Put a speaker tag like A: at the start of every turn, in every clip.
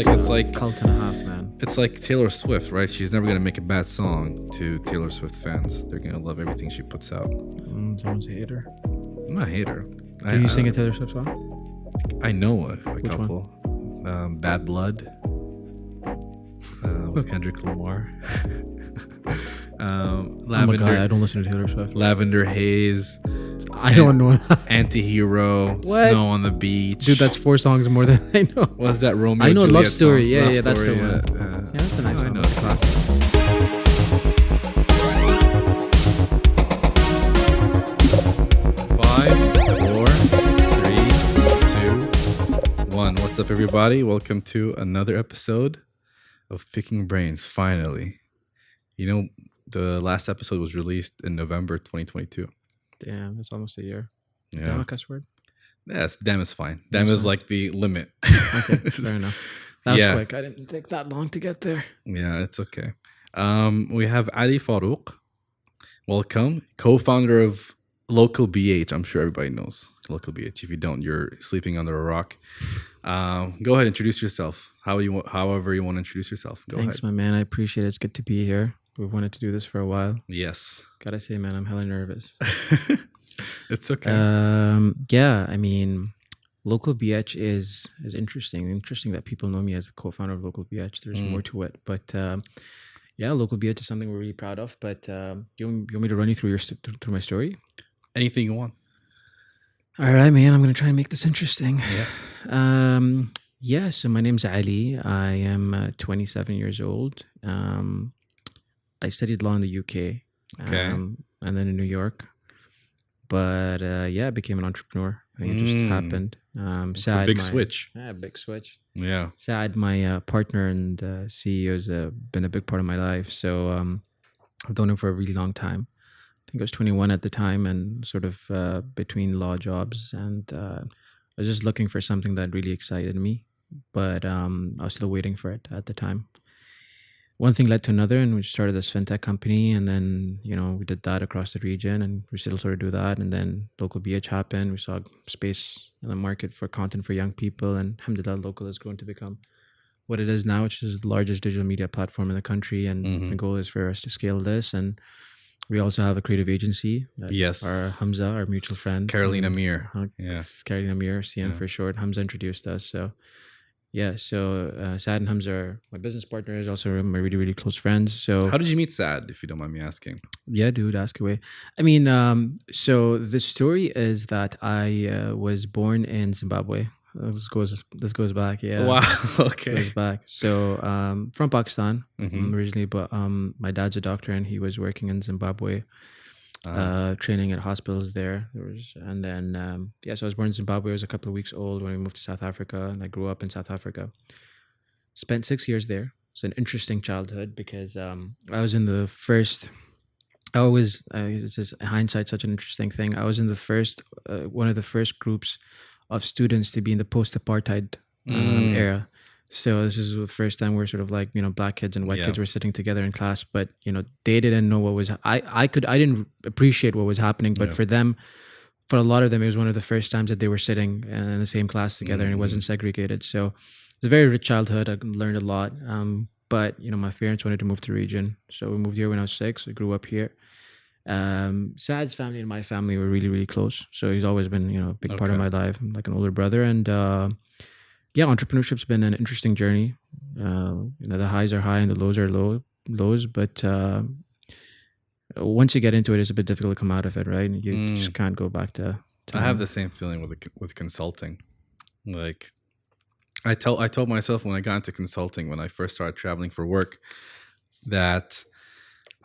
A: like
B: cult and a half, man.
A: It's like Taylor Swift, right? She's never gonna make a bad song to Taylor Swift fans. They're gonna love everything she puts out.
B: Someone's a hater.
A: I'm not a hater.
B: Can you sing a Taylor Swift song?
A: I know a
B: Which
A: couple. Bad Blood with Kendrick Lamar.
B: I'm a guy. I don't listen to Taylor Swift.
A: Lavender Haze.
B: I don't know that.
A: Antihero.
B: What?
A: Snow on the Beach.
B: Dude, that's 4 songs more than I know.
A: Was that Romeo?
B: I know
A: Juliet
B: Love Story.
A: song?
B: Yeah,
A: Love
B: yeah, that's the
A: Story,
B: one. Yeah, that's a nice
A: I
B: song.
A: know.
B: That's a classic.
A: 5, 4, 3, 2, 1. What's up, everybody? Welcome to another episode of Picking Brains. Finally, you know, the last episode was released in November 2022.
B: Damn, it's almost a year. Is
A: Yeah.
B: that a cuss word?
A: Yes, damn is fine. Damn is like the limit.
B: Okay, fair enough. That was
A: Yeah.
B: quick. I didn't take that long to get there.
A: Yeah, it's okay. We have Ali Farooq. Welcome, co-founder of Local BH. I'm sure everybody knows Local BH. If you don't, you're sleeping under a rock. Go ahead, introduce yourself. However you want to introduce yourself. Go
B: Thanks,
A: ahead.
B: my man. I appreciate it. It's good to be here. We've wanted to do this for a while.
A: Yes,
B: Gotta say, man, I'm hella nervous.
A: it's okay.
B: Yeah, I mean, Local BH is interesting. Interesting that people know me as the co-founder of Local BH. There's more to it, but yeah, Local BH is something we're really proud of. But you want me to run you through through my story?
A: Anything you want.
B: All right, man. I'm gonna try and make this interesting.
A: Yeah.
B: Yeah. So my name's Ali. I am 27 years old. I studied law in the UK.
A: Okay.
B: And then in New York. But yeah, I became an entrepreneur. I think it just happened.
A: It's a big switch.
B: Yeah, big switch.
A: Yeah.
B: Saad, my partner and CEO, has been a big part of my life. So I've known him for a really long time. I think I was 21 at the time and sort of between law jobs. And I was just looking for something that really excited me. But I was still waiting for it at the time. One thing led to another, and we started this fintech company, and then, you know, we did that across the region, and we still sort of do that. And then Local BH happened. We saw space in the market for content for young people, and alhamdulillah, Local has grown to become what it is now, which is the largest digital media platform in the country. And the goal is for us to scale this. And we also have a creative agency.
A: Yes.
B: Our Hamza, our mutual friend.
A: Caroline Amir. Yeah.
B: Caroline Amir, CM for short. Hamza introduced us. So yeah, so Saad and Hamza are my business partners, also my really, really close friends. So
A: How did you meet Saad, if you don't mind me asking?
B: yeah, dude, ask away. I mean, so the story is that I was born in Zimbabwe. This goes back, yeah.
A: Wow.
B: Goes
A: Okay.
B: back. So from Pakistan
A: Mhm.
B: originally, but my dad's a doctor and he was working in Zimbabwe. Training at hospitals there. And then so I was born in Zimbabwe. I was a couple of weeks old when we moved to South Africa, and I grew up in South Africa. Spent 6 years there. It's an interesting childhood because I was in the first. It's just hindsight, such an interesting thing. I was in the first, one of the first groups of students to be in the post-apartheid era. So this is the first time we're sort of like, you know, black kids and white kids were sitting together in class, but you know, they didn't know what was, I didn't appreciate what was happening, but for them, for a lot of them, it was one of the first times that they were sitting in the same class together and it wasn't segregated. So it was a very rich childhood. I learned a lot. But you know, my parents wanted to move to the region. So we moved here when I was 6. I grew up here. Saad's family and my family were really, really close. So he's always been, you know, a big part of my life. I'm like an older brother. And yeah, entrepreneurship's been an interesting journey. You know, the highs are high and the lows are lows. But once you get into it, it's a bit difficult to come out of it, right? You just can't go back to
A: I have the same feeling with consulting. Like, I told myself when I got into consulting, when I first started traveling for work, that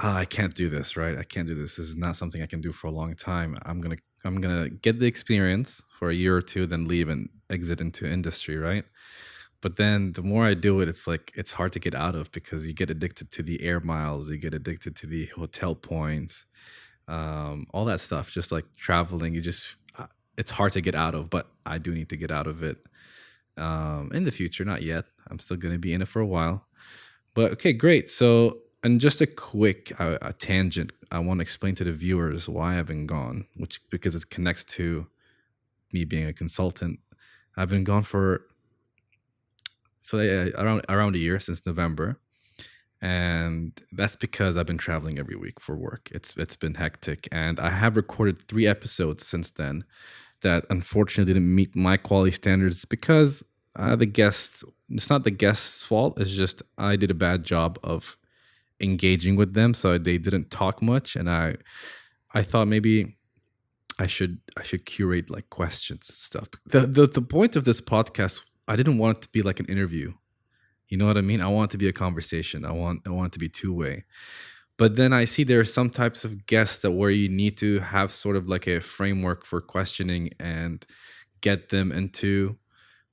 A: I can't do this, right? I can't do this. This is not something I can do for a long time. I'm gonna get the experience for a year or two, then leave and exit into industry, right? But then the more I do it, it's like it's hard to get out of because you get addicted to the air miles, you get addicted to the hotel points, all that stuff. Just like traveling, it's hard to get out of. But I do need to get out of it in the future. Not yet. I'm still gonna be in it for a while. But okay, great. So. And just a quick a tangent, I want to explain to the viewers why I've been gone, because it connects to me being a consultant. I've been gone for So around a year, since November. And that's because I've been traveling every week for work. It's been hectic, and I have recorded 3 episodes since then that unfortunately didn't meet my quality standards because the guests. It's not the guests' fault. It's just I did a bad job of engaging with them, so they didn't talk much, and I thought maybe I should curate like questions and stuff. The point of this podcast, I didn't want it to be like an interview. You know what I mean? I want it to be a conversation. I want it to be two-way. But then I see there are some types of guests that where you need to have sort of like a framework for questioning and get them into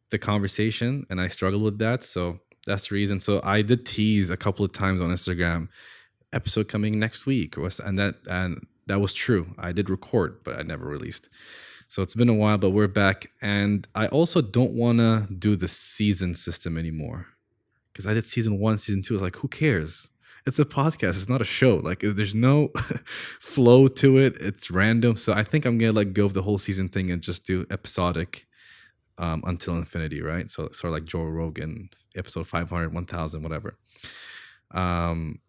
A: the conversation, and I struggle with that. So that's the reason. So I did tease a couple of times on Instagram, episode coming next week, and that was true. I did record, but I never released. So it's been a while, but we're back, and I also don't want to do the season system anymore because I did season 1, season 2. I was like, who cares? It's a podcast. It's not a show. Like, there's no flow to it. It's random. So I think I'm gonna let go of the whole season thing and just do episodic until infinity, right? So sort of like Joe Rogan, episode 500, 1000, whatever. I'm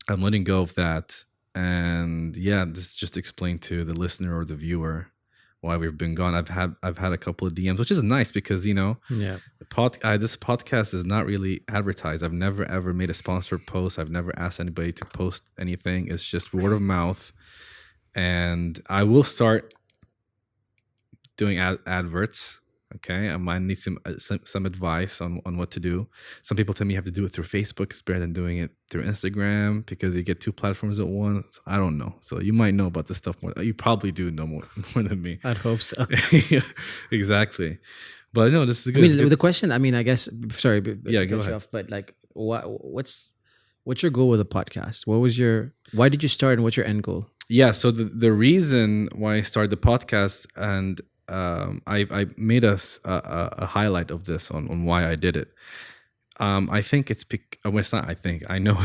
A: letting go of that, and yeah, this just explain to the listener or the viewer why we've been gone. I've had a couple of DMs, which is nice because
B: Yeah.
A: this podcast is not really advertised. I've never ever made a sponsored post. I've never asked anybody to post anything. It's just word of mouth, and I will start doing adverts. Okay, I might need some advice on what to do. Some people tell me you have to do it through Facebook. It's better than doing it through Instagram because you get 2 platforms at once. I don't know. So you might know about this stuff more. You probably do know more than me.
B: I'd hope so.
A: Yeah, exactly. But no, this is good.
B: I
A: It's
B: mean,
A: good.
B: the question. I mean, I guess. Sorry,
A: Yeah,
B: to
A: go
B: cut you
A: ahead.
B: off, but like, what's your goal with the podcast? Why did you start, and what's your end goal?
A: Yeah, so the reason why I started the podcast, and I made a highlight of this on why I did it. I think well, it's not. I think I know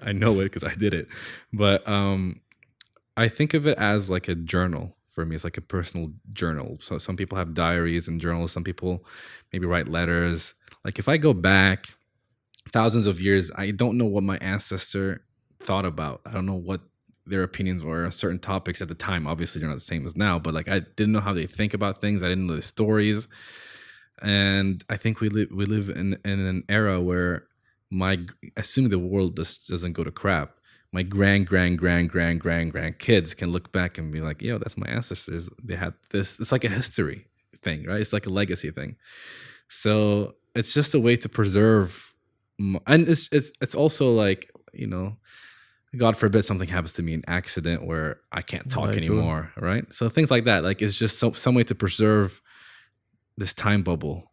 A: I know it because I did it, but I think of it as like a journal for me. It's like a personal journal. So some people have diaries and journals. Some people maybe write letters. Like if I go back thousands of years, I don't know what my ancestor thought about. I don't know what their opinions were on certain topics at the time. Obviously, they're not the same as now, but like I didn't know how they think about things. I didn't know the stories, and I think we live in an era where assuming the world doesn't go to crap, my grand kids can look back and be like, yo, that's my ancestors. They had this. It's like a history thing, right? It's like a legacy thing. So it's just a way to preserve, and it's also like, God forbid something happens to me, an accident where I can't talk
B: Right,
A: anymore, right? So things like that, like it's just some way to preserve this time bubble.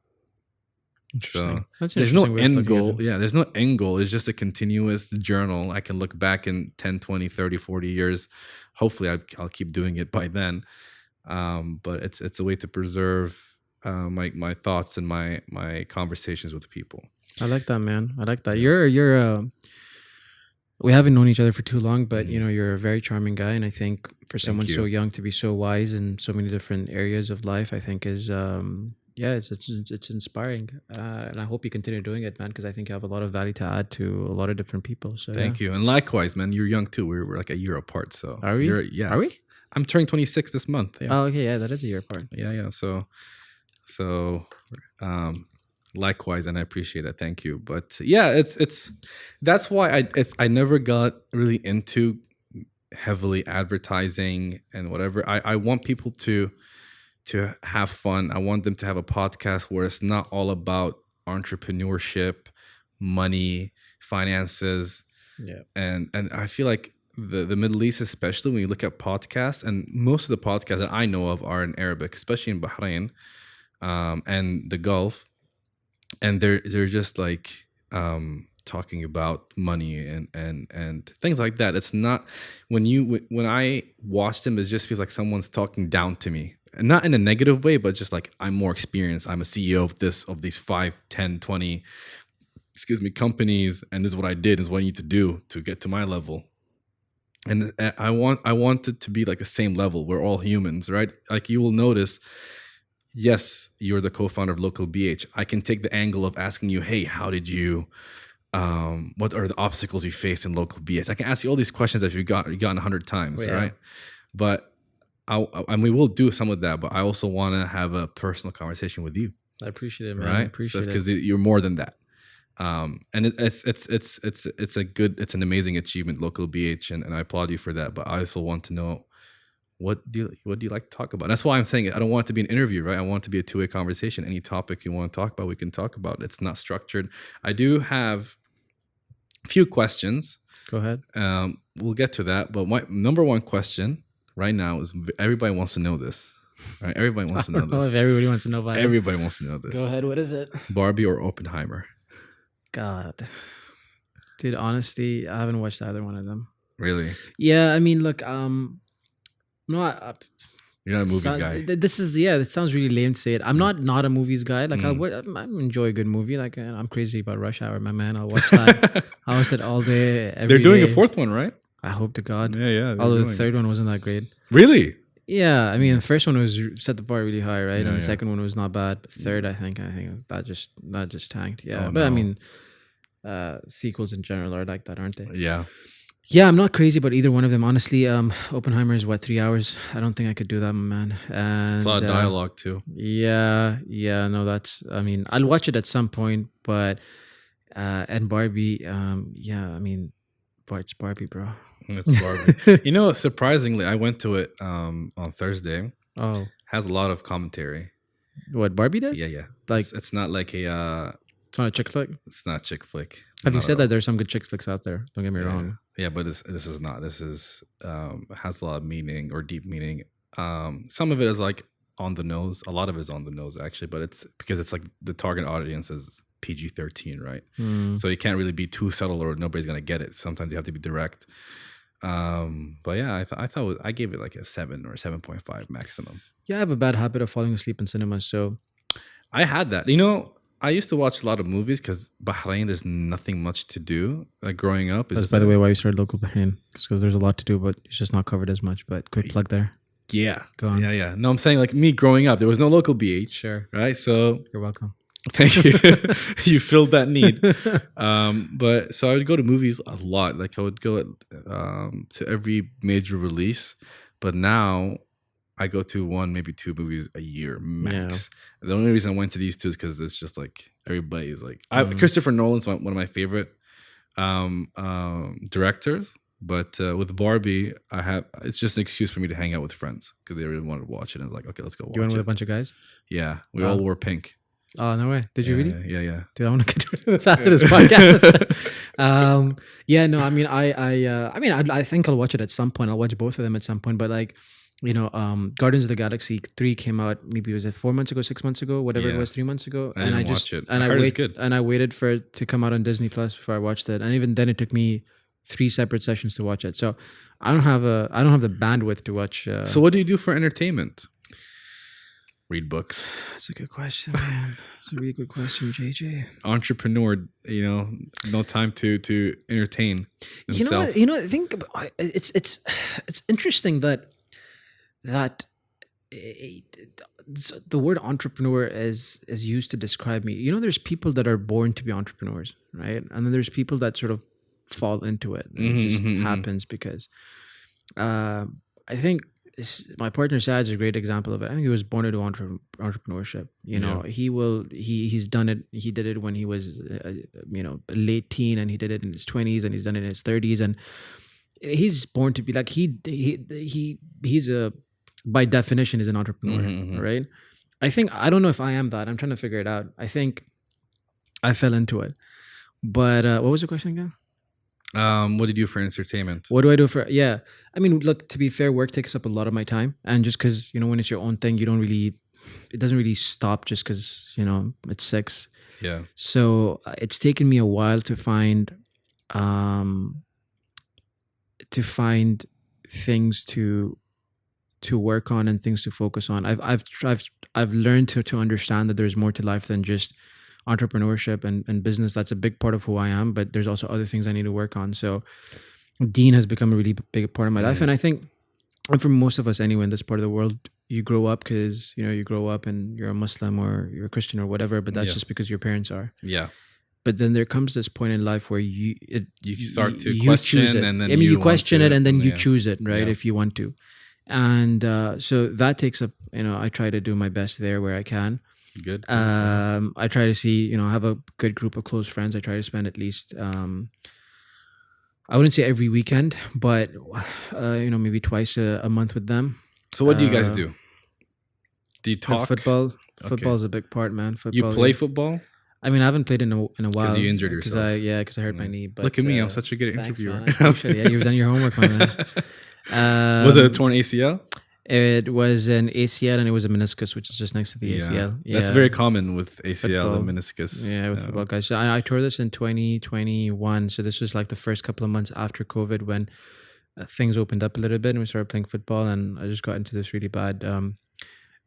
B: Interesting.
A: So
B: That's an
A: there's no
B: interesting way of
A: end
B: looking at
A: goal.
B: it.
A: Yeah, there's no end goal. It's just a continuous journal. I can look back in 10, 20, 30, 40 years. Hopefully I'll keep doing it by then. But it's a way to preserve my thoughts and my conversations with people.
B: I like that, man. I like that. You're we haven't known each other for too long, but you're a very charming guy, and I think for someone so
A: you.
B: young to be so wise in so many different areas of life, I think is it's inspiring, and I hope you continue doing it, man, because I think you have a lot of value to add to a lot of different people. So
A: Thank you. And likewise, man, you're young too. We're like a year apart. So
B: Are we?
A: Yeah.
B: Are we?
A: I'm turning 26 this month. Yeah.
B: Oh, okay, yeah, that is a year apart.
A: Yeah. So likewise, and I appreciate that. Thank you. But yeah, it's that's why I never got really into heavily advertising and whatever. I want people to have fun. I want them to have a podcast where it's not all about entrepreneurship, money, finances.
B: Yeah.
A: And I feel like the Middle East, especially when you look at podcasts, and most of the podcasts that I know of are in Arabic, especially in Bahrain and the Gulf, and they're just like talking about money and things like that. It's not when I watch them, it just feels like someone's talking down to me, and not in a negative way, but just like I'm more experienced. I'm a CEO of these 5, 10, 20 companies, and this is what I did, this is what I need to do to get to my level. And I want it to be like the same level. We're all humans, right? Like you will notice yes, you're the co-founder of Local BH. I can take the angle of asking you, hey, how did you, what are the obstacles you faced in Local BH? I can ask you all these questions that you've gotten 100 times, right? But and we will do some of that, but I also want to have a personal conversation with you.
B: I appreciate it, man.
A: Right?
B: I appreciate it.
A: Because you're more than that. And it's an amazing achievement, Local BH, and I applaud you for that. But I also want to know, what do you like to talk about? That's why I'm saying it. I don't want it to be an interview, right? I want it to be a two-way conversation. Any topic you want to talk about, we can talk about. It's not structured. I do have a few questions.
B: Go ahead.
A: We'll get to that. But my number one question right now is, everybody wants to know this. Right? Everybody wants to know this.
B: If everybody wants to know about
A: Everybody wants to know this.
B: Go ahead. What is it?
A: Barbie or Oppenheimer?
B: God. Dude, honestly, I haven't watched either one of them.
A: Really?
B: Yeah, I mean, look, no,
A: you're not a movies guy.
B: This is it sounds really lame to say it. I'm not a movies guy. Like I enjoy a good movie. Like I'm crazy about Rush Hour, my man. I'll watch that. I watch it all day.
A: They're doing a fourth one, right?
B: I hope to God.
A: Yeah.
B: Although the third one wasn't that great.
A: Really?
B: Yeah, I mean, the first one was set the bar really high, right? And the second one was not bad. But third, I think that just tanked. Yeah, but I mean, sequels in general are like that, aren't they?
A: Yeah.
B: Yeah, I'm not crazy about either one of them. Honestly, Oppenheimer is 3 hours? I don't think I could do that, my man. And
A: it's a lot of dialogue too.
B: Yeah. No, I mean, I'll watch it at some point, but and Barbie, I mean, it's Barbie, bro.
A: It's Barbie. Surprisingly, I went to it on Thursday.
B: Oh,
A: has a lot of commentary.
B: What, Barbie does?
A: Yeah.
B: Like
A: it's not like a.
B: It's not a chick flick.
A: It's not a chick flick.
B: Having said that, there's some good chick flicks out there. Don't get me wrong.
A: Yeah, but this is not. This is has a lot of meaning or deep meaning. Some of it is like on the nose. A lot of it is on the nose actually, but it's because it's like the target audience is PG-13, right? So you can't really be too subtle or nobody's gonna get it. Sometimes you have to be direct. But yeah, I thought I gave it like a 7 or 7.5 maximum.
B: Yeah, I have a bad habit of falling asleep in cinema, so
A: I had that. I used to watch a lot of movies because Bahrain, there's nothing much to do. Like growing up.
B: That's, by the way, why you started Local Bahrain. Because there's a lot to do, but it's just not covered as much. But quick plug there.
A: Yeah.
B: Go on.
A: Yeah. No, I'm saying like me growing up, there was no Local BH.
B: Sure.
A: Right? So.
B: You're welcome.
A: Thank you. You filled that need. But so I would go to movies a lot. Like I would go to every major release. But now I go to one, maybe two movies a year max. Yeah. The only reason I went to these two is because it's just like everybody is like Christopher Nolan's one of my favorite directors. But with Barbie, it's just an excuse for me to hang out with friends because they really wanted to watch it. And I was like, okay, let's go watch it.
B: You went with a bunch of guys?
A: Yeah, we all wore pink.
B: Oh, no way. Did you really?
A: Yeah.
B: Dude, I want to get rid of this after this podcast. Yeah, no, I mean, I think I'll watch it at some point. I'll watch both of them at some point. But like, Guardians of the Galaxy 3 came out, maybe was it 4 months ago, 6 months ago, whatever it was, 3 months ago.
A: I didn't watch it.
B: And I waited for it to come out on Disney Plus before I watched it. And even then it took me 3 separate sessions to watch it. So I don't have the bandwidth to watch.
A: So what do you do for entertainment? Read books.
B: That's a good question, man. That's a really good question, JJ.
A: Entrepreneur, no time to entertain himself.
B: I think it's interesting that the word entrepreneur is used to describe me. There's people that are born to be entrepreneurs, right? And then there's people that sort of fall into it. It just happens because I think my partner Sad's a great example of it. I think he was born into entrepreneurship. He's done it. He did it when he was late teen, and he did it in his 20s, and he's done it in his 30s, and he's born to be like he's by definition is an entrepreneur, right? I don't know if I am that. I'm trying to figure it out. I think I fell into it. But what was the question again?
A: What do you do for entertainment?
B: What do I do for? Yeah, I mean, look, to be fair, work takes up a lot of my time, and just because when it's your own thing, it doesn't really stop just because it's 6.
A: Yeah.
B: So it's taken me a while to find things to work on and things to focus on. I've learned to understand that there's more to life than just entrepreneurship and business. That's a big part of who I am, but there's also other things I need to work on. So Dean has become a really big part of my life. And I think, and for most of us anyway in this part of the world, you grow up because you grow up and you're a Muslim or you're a Christian or whatever, but that's
A: Yeah.
B: just because your parents are.
A: Yeah.
B: But then there comes this point in life where you
A: start to
B: you
A: question,
B: choose it.
A: and then
B: you
A: you
B: question
A: want
B: it,
A: to,
B: and then you
A: yeah.
B: choose it, right?
A: Yeah.
B: If you want to, and so that takes up. I try to do my best there where I can.
A: Good.
B: I try to see, have a good group of close friends. I try to spend at least, I wouldn't say every weekend, but maybe twice a month with them.
A: So what do you guys do? Do you talk?
B: Football.
A: Okay.
B: Football is a big part, man. Football.
A: You play football?
B: I mean, I haven't played in a while.
A: Because you injured yourself.
B: Because I hurt my knee. But
A: look at me, I'm such a good interviewer.
B: Yeah, you've done your homework, my man.
A: Was it a torn ACL?
B: It was an ACL and it was a meniscus, which is just next to the ACL. Yeah.
A: That's very common with ACL
B: Football.
A: and meniscus.
B: Yeah, with football guys. So I tore this in 2021. So this was like the first couple of months after COVID when things opened up a little bit and we started playing football. And I just got into this really bad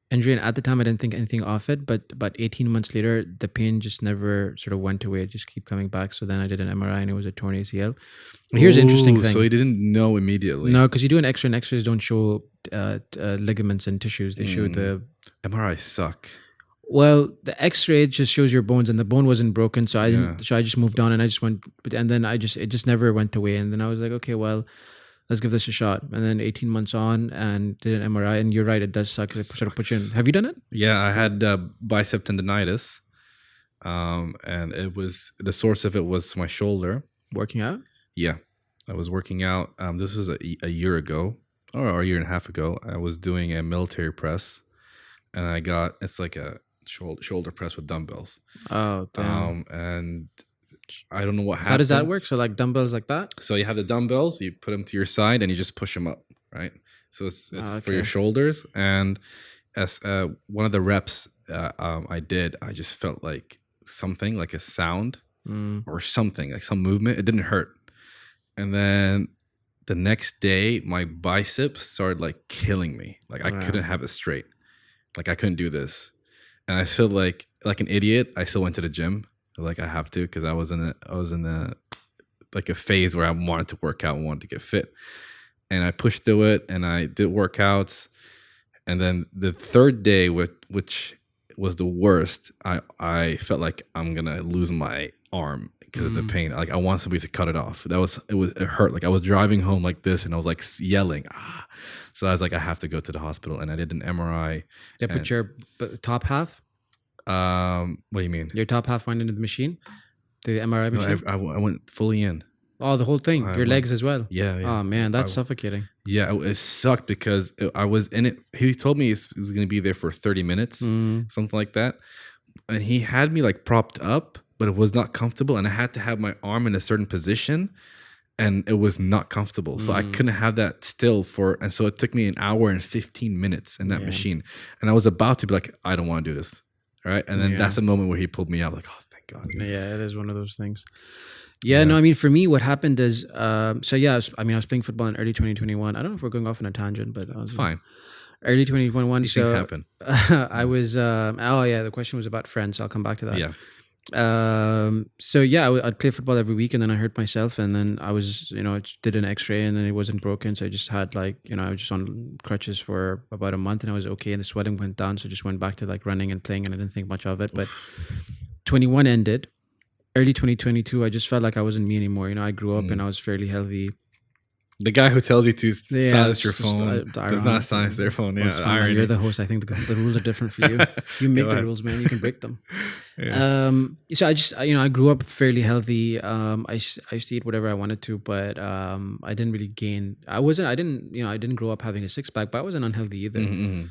B: injury. And at the time, I didn't think anything of it. But about 18 months later, the pain just never sort of went away. It just kept coming back. So then I did an MRI and it was a torn ACL. Here's an interesting thing.
A: So you didn't know immediately?
B: No, because you do an X-ray and X-rays don't show ligaments and tissues. They show the...
A: MRI suck.
B: Well, the X-ray just shows your bones and the bone wasn't broken. So I didn't. So I just moved on and I just went... And then it just never went away. And then I was like, okay, well... let's give this a shot. And then 18 months on and did an MRI. And you're right, it does suck. It sort of puts you in. Have you done it?
A: Yeah, I had bicep tendonitis. And it was, the source of it was my shoulder.
B: Working out?
A: Yeah, I was working out. This was a year ago or a year and a half ago. I was doing a military press and it's like a shoulder press with dumbbells.
B: Oh, damn.
A: And I don't know what happened.
B: How does that work? So like dumbbells like that?
A: So you have the dumbbells, you put them to your side and you just push them up, right? So it's for your shoulders. And as one of the reps I did, I just felt like something, like a sound or something, like some movement. It didn't hurt. And then the next day, my biceps started like killing me. Like I couldn't have it straight. Like I couldn't do this. And I still like an idiot, I still went to the gym. Like I have to, because I was in a phase where I wanted to work out and wanted to get fit. And I pushed through it and I did workouts. And then the third day, which was the worst, I felt like I'm gonna lose my arm because of the pain. Like I want somebody to cut it off. It hurt. Like I was driving home like this and I was like yelling. So I was like, I have to go to the hospital. And I did an MRI.
B: They put your top half?
A: What do you mean?
B: Your top half went into the machine? The MRI machine?
A: I went fully in.
B: Oh, the whole thing? Your legs as well?
A: Yeah.
B: Oh, man, that's suffocating.
A: Yeah, it sucked because I was in it. He told me he was going to be there for 30 minutes, something like that. And he had me like propped up, but it was not comfortable. And I had to have my arm in a certain position and it was not comfortable. So I couldn't have that still and so it took me an hour and 15 minutes in that machine. And I was about to be like, I don't want to do this. Right. And then that's the moment where he pulled me out like, oh, thank God.
B: Yeah, it is one of those things. Yeah, no, I mean, for me, what happened is, I was playing football in early 2021. I don't know if we're going off on a tangent, but
A: it's fine.
B: Early 2021.
A: These things happen.
B: I was, the question was about friends. So I'll come back to that.
A: Yeah.
B: I'd play football every week and then I hurt myself and then I was, did an X-ray and then it wasn't broken. So I just had I was just on crutches for about a month and I was okay. And the sweating went down. So I just went back to like running and playing and I didn't think much of it. But 21 ended. Early 2022, I just felt like I wasn't me anymore. I grew up and I was fairly healthy.
A: The guy who tells you to silence your phone does not silence their phone. Yeah,
B: fine, you're the host. I think the rules are different for you. You make the rules, man. You can break them. Yeah. So I just, I grew up fairly healthy. I used to eat whatever I wanted to, but I didn't really gain. I didn't grow up having a six pack, but I wasn't unhealthy either. Mm-hmm.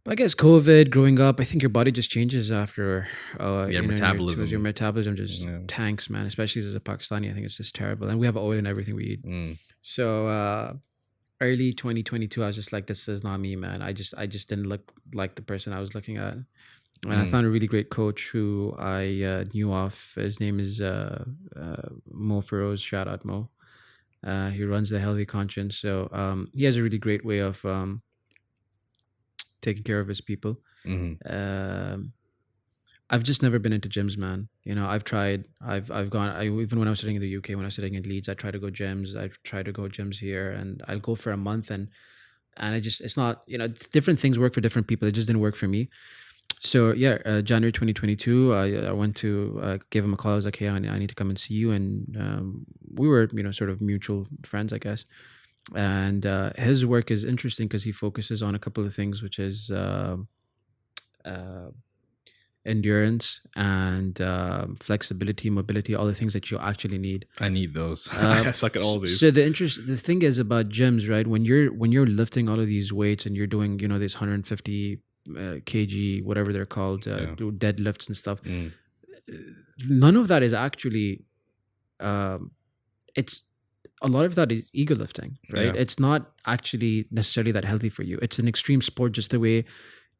B: I guess COVID, growing up, I think your body just changes after
A: metabolism.
B: Your metabolism just tanks, man. Especially as a Pakistani, I think it's just terrible. And we have oil in everything we eat. So early 2022, I was just like, this is not me, man. I just didn't look like the person I was looking at. And I found a really great coach who I knew of. His name is Mo Feroz. Shout out Mo. He runs the Healthy Conscience. So he has a really great way of taking care of his people. I've just never been into gyms, man. I've tried. I've gone. Even when I was sitting in the UK, when I was sitting in Leeds, I tried to go gyms. I tried to go gyms here, and I'll go for a month, and and it's not, different things work for different people. It just didn't work for me. So yeah, January 2022, I went to gave him a call. I was like, hey, I need to come and see you, and we were sort of mutual friends, I guess. And his work is interesting because he focuses on a couple of things, which is uh, endurance and flexibility, mobility, all the things that you actually need.
A: I need those. I suck at all these.
B: So the thing is about gyms, right? When you're lifting all of these weights and you're doing these 150 kg, whatever they're called, deadlifts and stuff. None of that is actually. It's a lot of that is ego lifting, right?
A: Yeah.
B: It's not actually necessarily that healthy for you. It's an extreme sport, just the way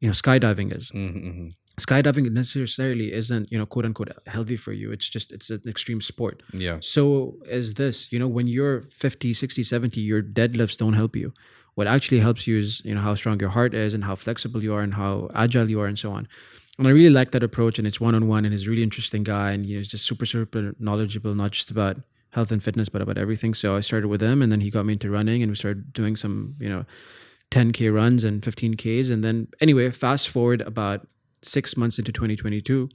B: skydiving is.
A: Mm-hmm.
B: Skydiving necessarily isn't quote unquote healthy for you. It's an extreme sport.
A: Yeah.
B: So is this, when you're 50, 60, 70, your deadlifts don't help you. What actually helps you is how strong your heart is and how flexible you are and how agile you are and so on. And I really like that approach, and it's one-on-one, and he's a really interesting guy, and he's just super, super knowledgeable, not just about health and fitness, but about everything. So I started with him, and then he got me into running, and we started doing some 10K runs and 15Ks. And then anyway, fast forward about 6 months into 2022,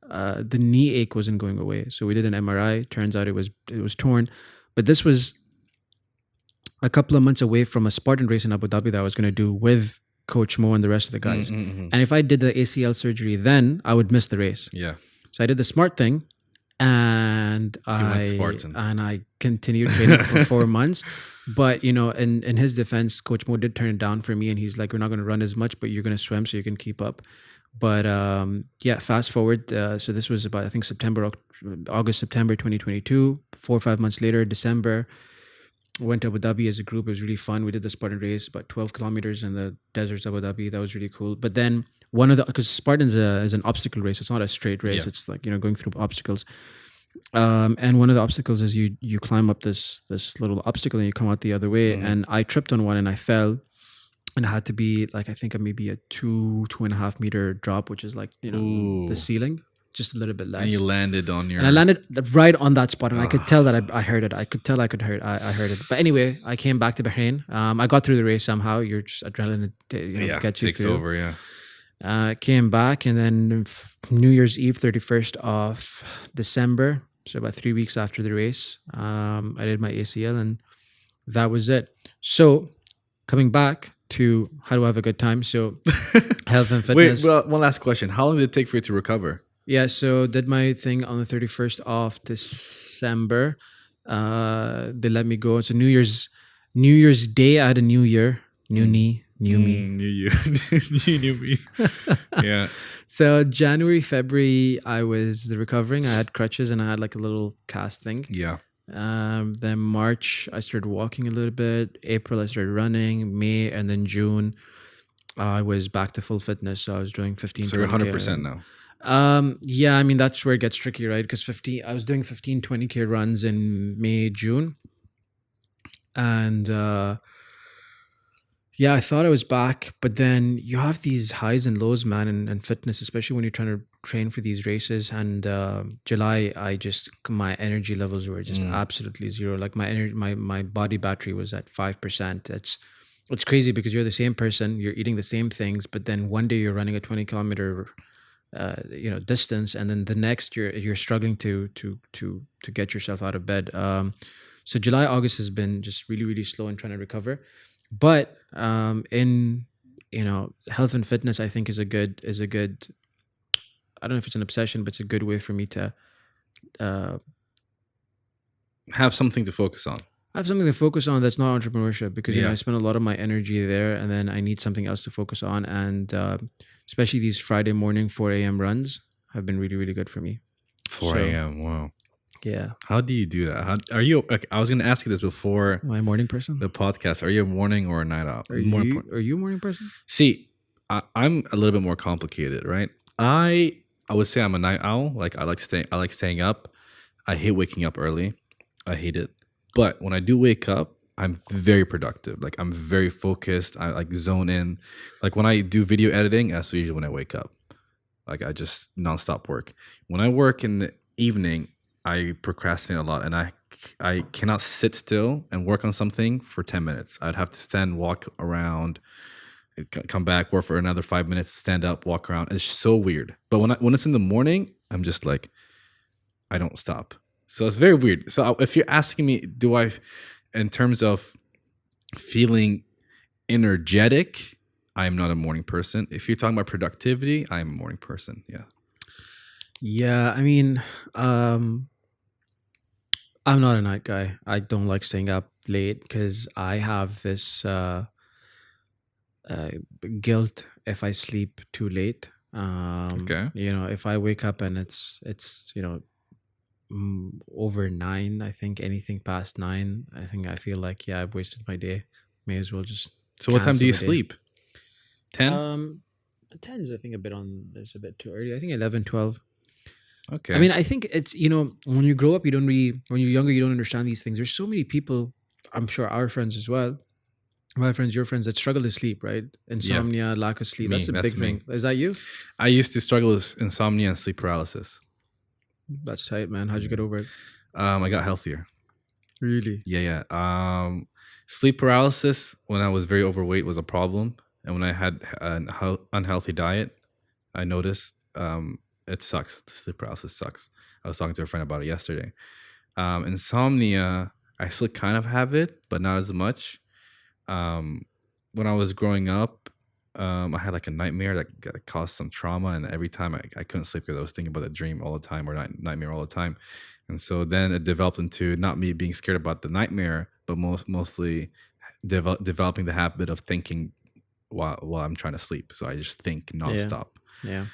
B: the knee ache wasn't going away. So we did an MRI. Turns out it was torn. But this was a couple of months away from a Spartan race in Abu Dhabi that I was going to do with Coach Mo and the rest of the guys.
A: Mm-hmm.
B: And if I did the ACL surgery then, I would miss the race.
A: Yeah.
B: So I did the smart thing, and I continued training for 4 months. But in his defense, Coach Mo did turn it down for me, and he's like, "We're not going to run as much, but you're going to swim so you can keep up." But fast forward. So this was about, I think, August, September 2022. 4 or 5 months later, December, went to Abu Dhabi as a group. It was really fun. We did the Spartan race, about 12 kilometers in the deserts of Abu Dhabi. That was really cool. But then because Spartan is an obstacle race. It's not a straight race. Yeah. It's like, going through obstacles. And one of the obstacles is you climb up this little obstacle and you come out the other way. Mm. And I tripped on one and I fell. And it had to be like, I think maybe a 2.5 meter drop, which is like, the ceiling, just a little bit less.
A: And you landed on your...
B: And I landed right on that spot, and I could tell that I heard it. I could tell I heard it. But anyway, I came back to Bahrain. I got through the race somehow. You're just adrenaline gets you
A: takes
B: through.
A: over, yeah.
B: Came back, and then New Year's Eve, 31st of December, so about 3 weeks after the race, I did my ACL, and that was it. So coming back to how do I have a good time? So health and fitness.
A: Wait, well, one last question. How long did it take for you to recover?
B: Yeah, so did my thing on the 31st of December. They let me go. So New Year's Day, I had a new year, new knee, new me.
A: New you. New me. Yeah.
B: So January, February, I was recovering. I had crutches and I had like a little cast thing.
A: Yeah.
B: Then March, I started walking a little bit. April, I started running. May, and then June, I was back to full fitness. So I was doing 15.
A: So you're 100% now.
B: Yeah, I mean, that's where it gets tricky, right? Because I was doing 15, 20K runs in May, June. And I thought I was back, but then you have these highs and lows, man, and fitness, especially when you're trying to train for these races. And July, my energy levels were just absolutely zero. Like my body battery was at 5%. It's crazy because you're the same person, you're eating the same things, but then one day you're running a 20-kilometer distance, and then the next you're struggling to get yourself out of bed. So July, August has been just really, really slow in trying to recover. But in health and fitness, I think is a good. I don't know if it's an obsession, but it's a good way for me to
A: have something to focus on.
B: That's not entrepreneurship, because I spend a lot of my energy there, and then I need something else to focus on. And especially these Friday morning 4 a.m. runs have been really, really good for me.
A: 4 a.m. Wow.
B: Yeah.
A: How do you do that? Are you? I was going to ask you this before.
B: Am I a morning person?
A: The podcast. Are you a morning or a night owl?
B: Are you a morning person?
A: See, I'm a little bit more complicated, right? I would say I'm a night owl. Like I like staying up. I hate waking up early. I hate it. But when I do wake up, I'm very productive. Like I'm very focused. I like zone in. Like when I do video editing, that's usually when I wake up. Like I just nonstop work. When I work in the evening, I procrastinate a lot, and I cannot sit still and work on something for 10 minutes. I'd have to stand, walk around, come back, work for another 5 minutes, stand up, walk around. It's so weird. But when it's in the morning, I'm just like, I don't stop. So it's very weird. So if you're asking me, do I, in terms of feeling energetic, I am not a morning person. If you're talking about productivity, I am a morning person. Yeah.
B: Yeah, I mean, I'm not a night guy. I don't like staying up late because I have this uh, guilt if I sleep too late.
A: Okay.
B: If I wake up and it's over 9, I think anything past 9, I think I feel like, yeah, I've wasted my day. May as well just
A: So what time do
B: cancel
A: you
B: the day.
A: sleep? 10?
B: 10 is, I think, it's a bit too early. I think 11, 12.
A: Okay.
B: I mean, I think it's, when you grow up, when you're younger, you don't understand these things. There's so many people, I'm sure our friends as well, my friends, your friends, that struggle to sleep, right? Insomnia, lack of sleep.
A: Me,
B: That's a
A: that's
B: big thing.
A: me.
B: Is that you?
A: I used to struggle with insomnia and sleep paralysis.
B: That's tight, man. How'd you get over it?
A: I got healthier.
B: Really?
A: Yeah. Sleep paralysis when I was very overweight was a problem, and when I had an unhealthy diet, I noticed it sucks. Sleep paralysis sucks. I was talking to a friend about it yesterday. Insomnia, I still kind of have it, but not as much. When I was growing up, I had like a nightmare that caused some trauma, and every time I couldn't sleep because I was thinking about the dream all the time, or nightmare all the time. And so then it developed into not me being scared about the nightmare, but mostly developing the habit of thinking while I'm trying to sleep. So I just think nonstop.
B: Yeah.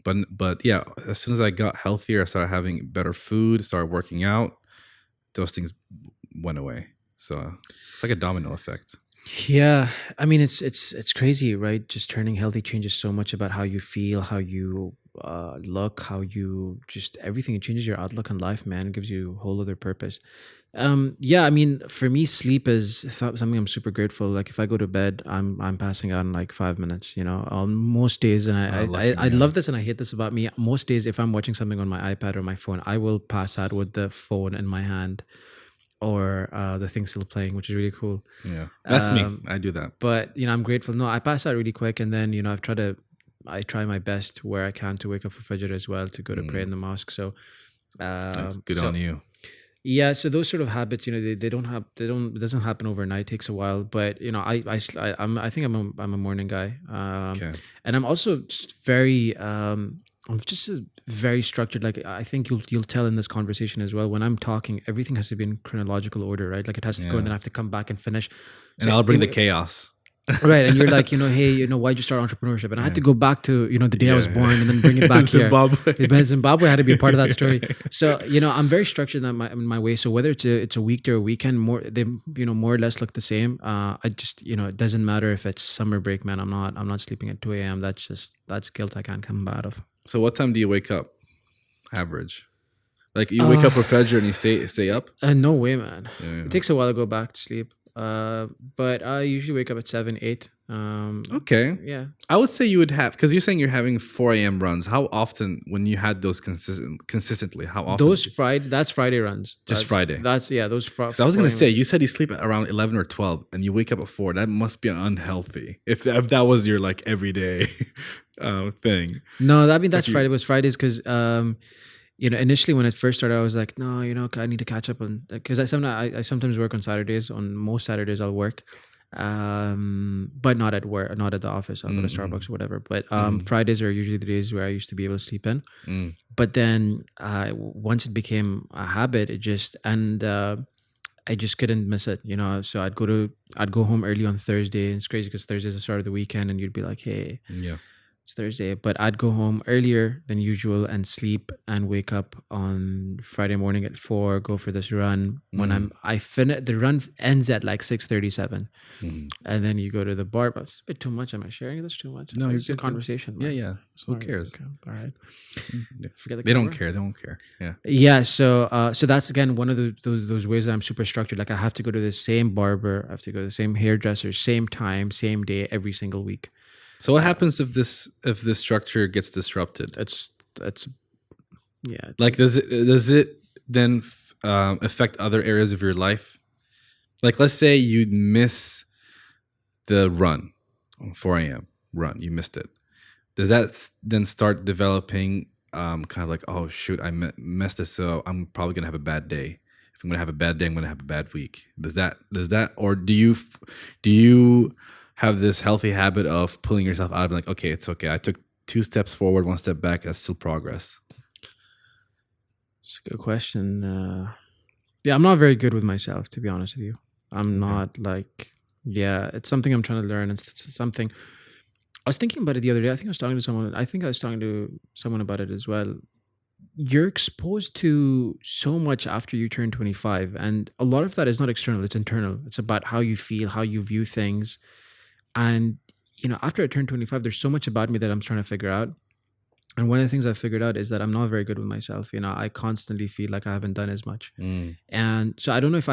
A: But yeah, as soon as I got healthier, I started having better food, started working out. Those things went away. So it's like a domino effect.
B: Yeah, I mean, it's crazy, right? Just turning healthy changes so much about how you feel, how you look, how you just everything. It changes your outlook on life, man. It gives you a whole other purpose. Yeah, I mean, for me, sleep is something I'm super grateful. Like if I go to bed, I'm passing out in like 5 minutes. On most days, and I love this and I hate this about me. Most days, if I'm watching something on my iPad or my phone, I will pass out with the phone in my hand, or the thing still playing, which is really cool.
A: Yeah, that's me. I do that.
B: But I'm grateful. No, I pass out really quick, and then I try my best where I can to wake up for Fajr as well, to go to pray in the mosque. So
A: That's good on you.
B: yeah, so those sort of habits, they don't it doesn't happen overnight. It takes a while, but I think I'm a morning guy.
A: Okay.
B: And I'm also just very I'm just very structured. Like I think you'll tell in this conversation as well. When I'm talking, everything has to be in chronological order, right? Like it has to go, and then I have to come back and finish.
A: And I'll bring the chaos.
B: Right, and you're like, hey, why'd you start entrepreneurship? And I had to go back to the day I was born, and then bring it back
A: Zimbabwe.
B: here. Zimbabwe had to be a part of that story. So I'm very structured in my way. So whether it's a weekday or a weekend, they more or less look the same. I just it doesn't matter if it's summer break, man. I'm not sleeping at 2 a.m. That's guilt I can't come out of.
A: So what time do you wake up? Average. Like you wake up for Fajr and you stay up?
B: No way, man.
A: Yeah.
B: It takes a while to go back to sleep. But I usually wake up at 7, 8.
A: Okay.
B: Yeah.
A: I would say you would have, because you're saying you're having 4 a.m. runs. How often, when you had those consistently, how often?
B: That's Friday runs.
A: Just Friday.
B: Those Friday.
A: Because I was going to say, you said you sleep at around 11 or 12 and you wake up at 4. That must be unhealthy. If that was your like everyday thing.
B: No, that's Friday. It was Fridays because, initially when it first started, I was like, no, I need to catch up on, because I sometimes work on Saturdays. On most Saturdays, I'll work, but not at work, not at the office. I'll go to Starbucks or whatever. But Fridays are usually the days where I used to be able to sleep in. But then once it became a habit, I just couldn't miss it, So I'd go home early on Thursday. It's crazy because Thursday's the start of the weekend, and you'd be like, hey,
A: yeah,
B: it's Thursday, but I'd go home earlier than usual and sleep and wake up on Friday morning at 4, go for this run. When I finish, the run ends at like 6:37, and then you go to the bar. But it's a bit too much. Am I sharing this too much?
A: No,
B: it's
A: a
B: a conversation.
A: Yeah. Who cares?
B: Okay. All right. Forget the
A: They don't
B: camera.
A: care. They don't care. Yeah.
B: Yeah. So that's again one of those ways that I'm super structured. Like I have to go to the same barber, I have to go to the same hairdresser, same time, same day, every single week.
A: So what happens if this structure gets disrupted?
B: It's Yeah,
A: Like, does it then affect other areas of your life? Like, let's say you miss the run, 4 a.m. run, you missed it. Does that then start developing kind of like, oh shoot, I messed this, so I'm probably gonna have a bad day. If I'm gonna have a bad day, I'm gonna have a bad week. Does that, or do you have this healthy habit of pulling yourself out of like, okay, it's okay. I took 2 steps forward, 1 step back. That's still progress.
B: it's a good question. Yeah, I'm not very good with myself, to be honest with you. I'm
A: Okay.
B: not like, yeah, it's something I'm trying to learn. It's something I was thinking about it the other day. I think I was talking to someone about it as well. You're exposed to so much after you turn 25, and a lot of that is not external, it's internal. It's about how you feel, how you view things. And after I turned 25, there's so much about me that I'm trying to figure out. And one of the things I figured out is that I'm not very good with myself. I constantly feel like I haven't done as much.
A: Mm.
B: And so I don't know if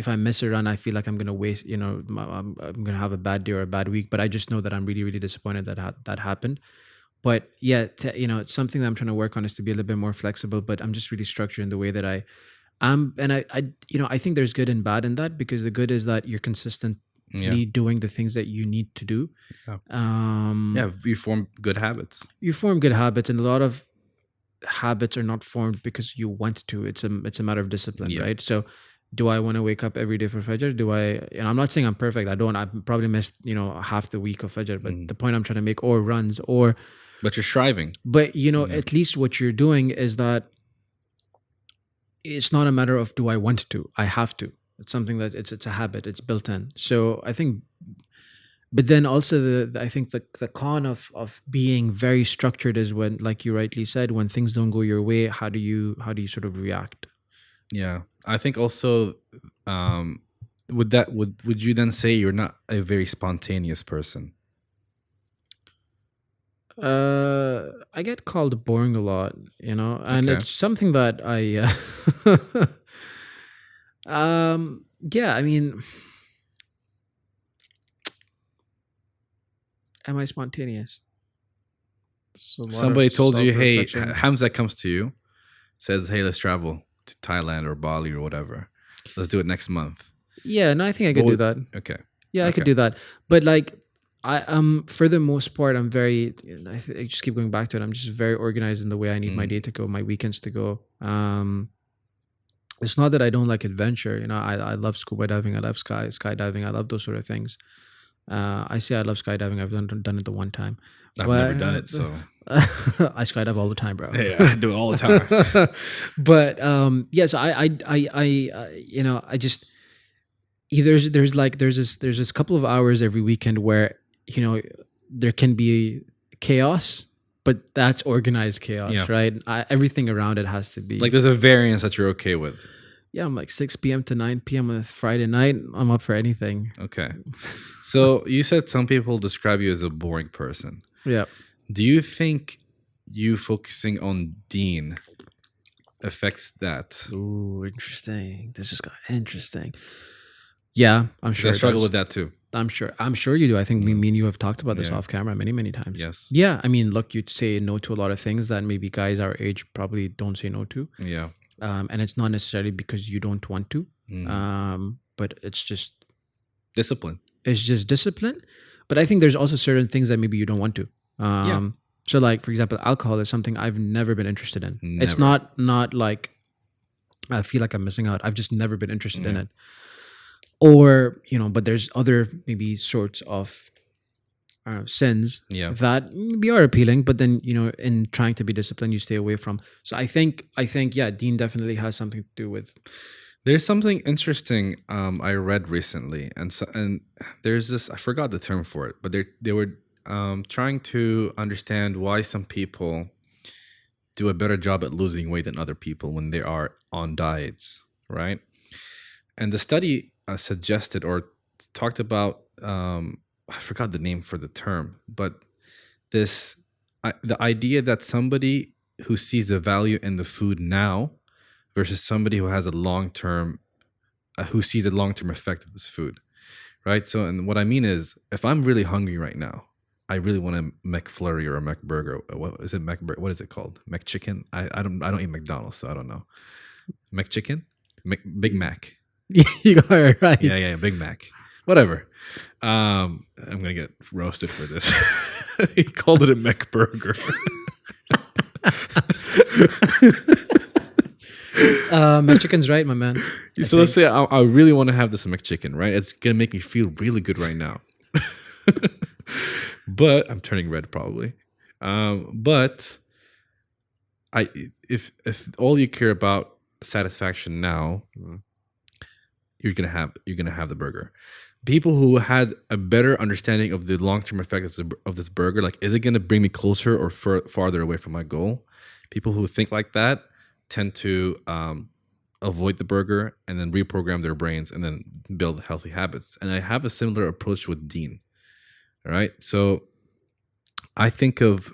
B: I miss a run, I feel like I'm gonna waste. I'm gonna have a bad day or a bad week. But I just know that I'm really, really disappointed that that happened. But yeah, it's something that I'm trying to work on, is to be a little bit more flexible. But I'm just really structured in the way that I am, and I think there's good and bad in that, because the good is that you're consistently
A: Yeah.
B: doing the things that you need to do.
A: Yeah.
B: Um,
A: Yeah. You form good habits.
B: you form good habits, and a lot of habits are not formed because you want to. It's a matter of discipline,
A: Yeah.
B: right? So do I want to wake up every day for Fajr? Do I, and I'm not saying I'm perfect. I probably missed, half the week of Fajr, but
A: Mhm.
B: the point I'm trying to make, or runs, or,
A: But you're striving.
B: but
A: Yeah.
B: at least what you're doing is that it's not a matter of do I want to, I have to. It's something that it's a habit, it's built in. So I think, but then also I think the con of being very structured is when, like you rightly said, when things don't go your way, how do you sort of react?
A: Yeah. I think also, would you then say you're not a very spontaneous person?
B: I get called boring a lot, and
A: Okay.
B: it's something that I yeah, I mean, am I spontaneous? It's a lot of
A: Somebody told you, hey,
B: self-reflection.
A: Hamza comes to you, says, hey, let's travel to Thailand or Bali or whatever. Let's do it next month.
B: Yeah, no, I think I could
A: What
B: do
A: would-
B: that.
A: Okay.
B: Yeah, I could
A: Okay.
B: do that. But like, for the most part, I'm very. I just keep going back to it. I'm just very organized in the way I need my day to go, my weekends to go. It's not that I don't like adventure. I love scuba diving. I love skydiving. I love those sort of things. I say I love skydiving. I've done it the one time.
A: I've never done it, so
B: I skydive all the time, bro.
A: yeah, I do it all the time.
B: But yeah, so I just there's this couple of hours every weekend where there can be chaos, but that's organized chaos,
A: Yeah.
B: right? Everything around it has to be
A: Like, there's a variance that you're okay with.
B: yeah. I'm like 6 p.m. to 9 p.m. on a Friday night. I'm up for anything.
A: Okay. So you said some people describe you as a boring person.
B: Yeah.
A: Do you think you focusing on Dean affects that?
B: Ooh, interesting. This just got interesting. Yeah, I'm
A: 'Cause
B: sure.
A: I struggle
B: it
A: with
B: does.
A: that too.
B: I'm sure you do. I think me and you have talked about this
A: Yeah.
B: off camera many, many times.
A: Yes.
B: Yeah, I mean, look, you'd say no to a lot of things that maybe guys our age probably don't say no to.
A: Yeah.
B: And it's not necessarily because you don't want to.
A: Mm.
B: But it's just
A: Discipline.
B: discipline. But I think there's also certain things that maybe you don't want to.
A: Yeah.
B: So like, for example, alcohol is something I've never been interested in. It's
A: Never.
B: not like I feel like I'm missing out. I've just never been interested in
A: Yeah.
B: it. Or, but there's other maybe sorts of sins
A: Yeah.
B: that maybe are appealing, but then, in trying to be disciplined, you stay away from. So I think, yeah, Dean definitely has something to do with.
A: There's something interesting I read recently, and there's this, I forgot the term for it, but they were trying to understand why some people do a better job at losing weight than other people when they are on diets, right? And the study suggested or talked about, I forgot the name for the term, but the idea that somebody who sees the value in the food now versus somebody who has a long-term, who sees a long-term effect of this food, right? So, and what I mean is, if I'm really hungry right now, I really want a McFlurry or a McBurger. What is it? What is it called? McChicken? I don't eat McDonald's, so I don't know. McChicken? Big Mac.
B: You got it right.
A: Yeah, Big Mac. Whatever. I'm gonna get roasted for this. He called it a McBurger.
B: McChicken's right, my man.
A: So let's say I really want to have this McChicken, right? It's gonna make me feel really good right now. But I'm turning red probably. But if all you care about satisfaction now, you're gonna have the burger. People who had a better understanding of the long-term effects of this burger, like, is it gonna bring me closer or farther away from my goal? People who think like that tend to avoid the burger and then reprogram their brains and then build healthy habits. And I have a similar approach with Dean. All right, so I think of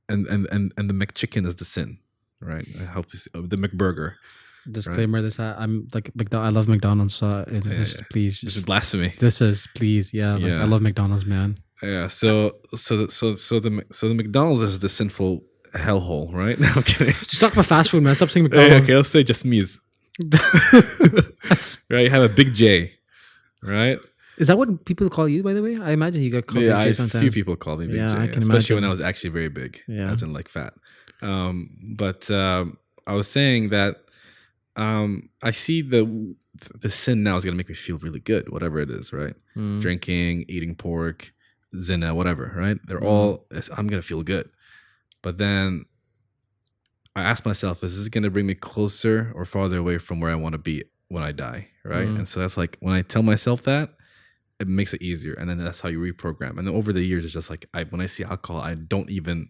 A: and the McChicken is the sin, right? I hope the McBurger.
B: Disclaimer: This I'm like I love McDonald's. So please,
A: this is blasphemy.
B: This is please, I love McDonald's, man.
A: Yeah. So the McDonald's is the sinful hellhole, right? No, I'm kidding.
B: Just talk about fast food, man. Stop saying McDonald's.
A: Okay, let's say just me's. Right, you have a Big J, right?
B: Is that what people call you, by the way? I imagine you got called Big J sometimes.
A: A few people call me Big J,
B: I can
A: especially
B: imagine.
A: when I was actually very big, as in like fat. But I was saying that I see the sin now is going to make me feel really good, whatever it is, right? Drinking, eating pork, zina, whatever, right? They're all, I'm going to feel good. But then I ask myself, is this going to bring me closer or farther away from where I want to be when I die, right? And so that's like, when I tell myself that, it makes it easier. And then that's how you reprogram. And then over the years, it's just like, when I see alcohol, I don't even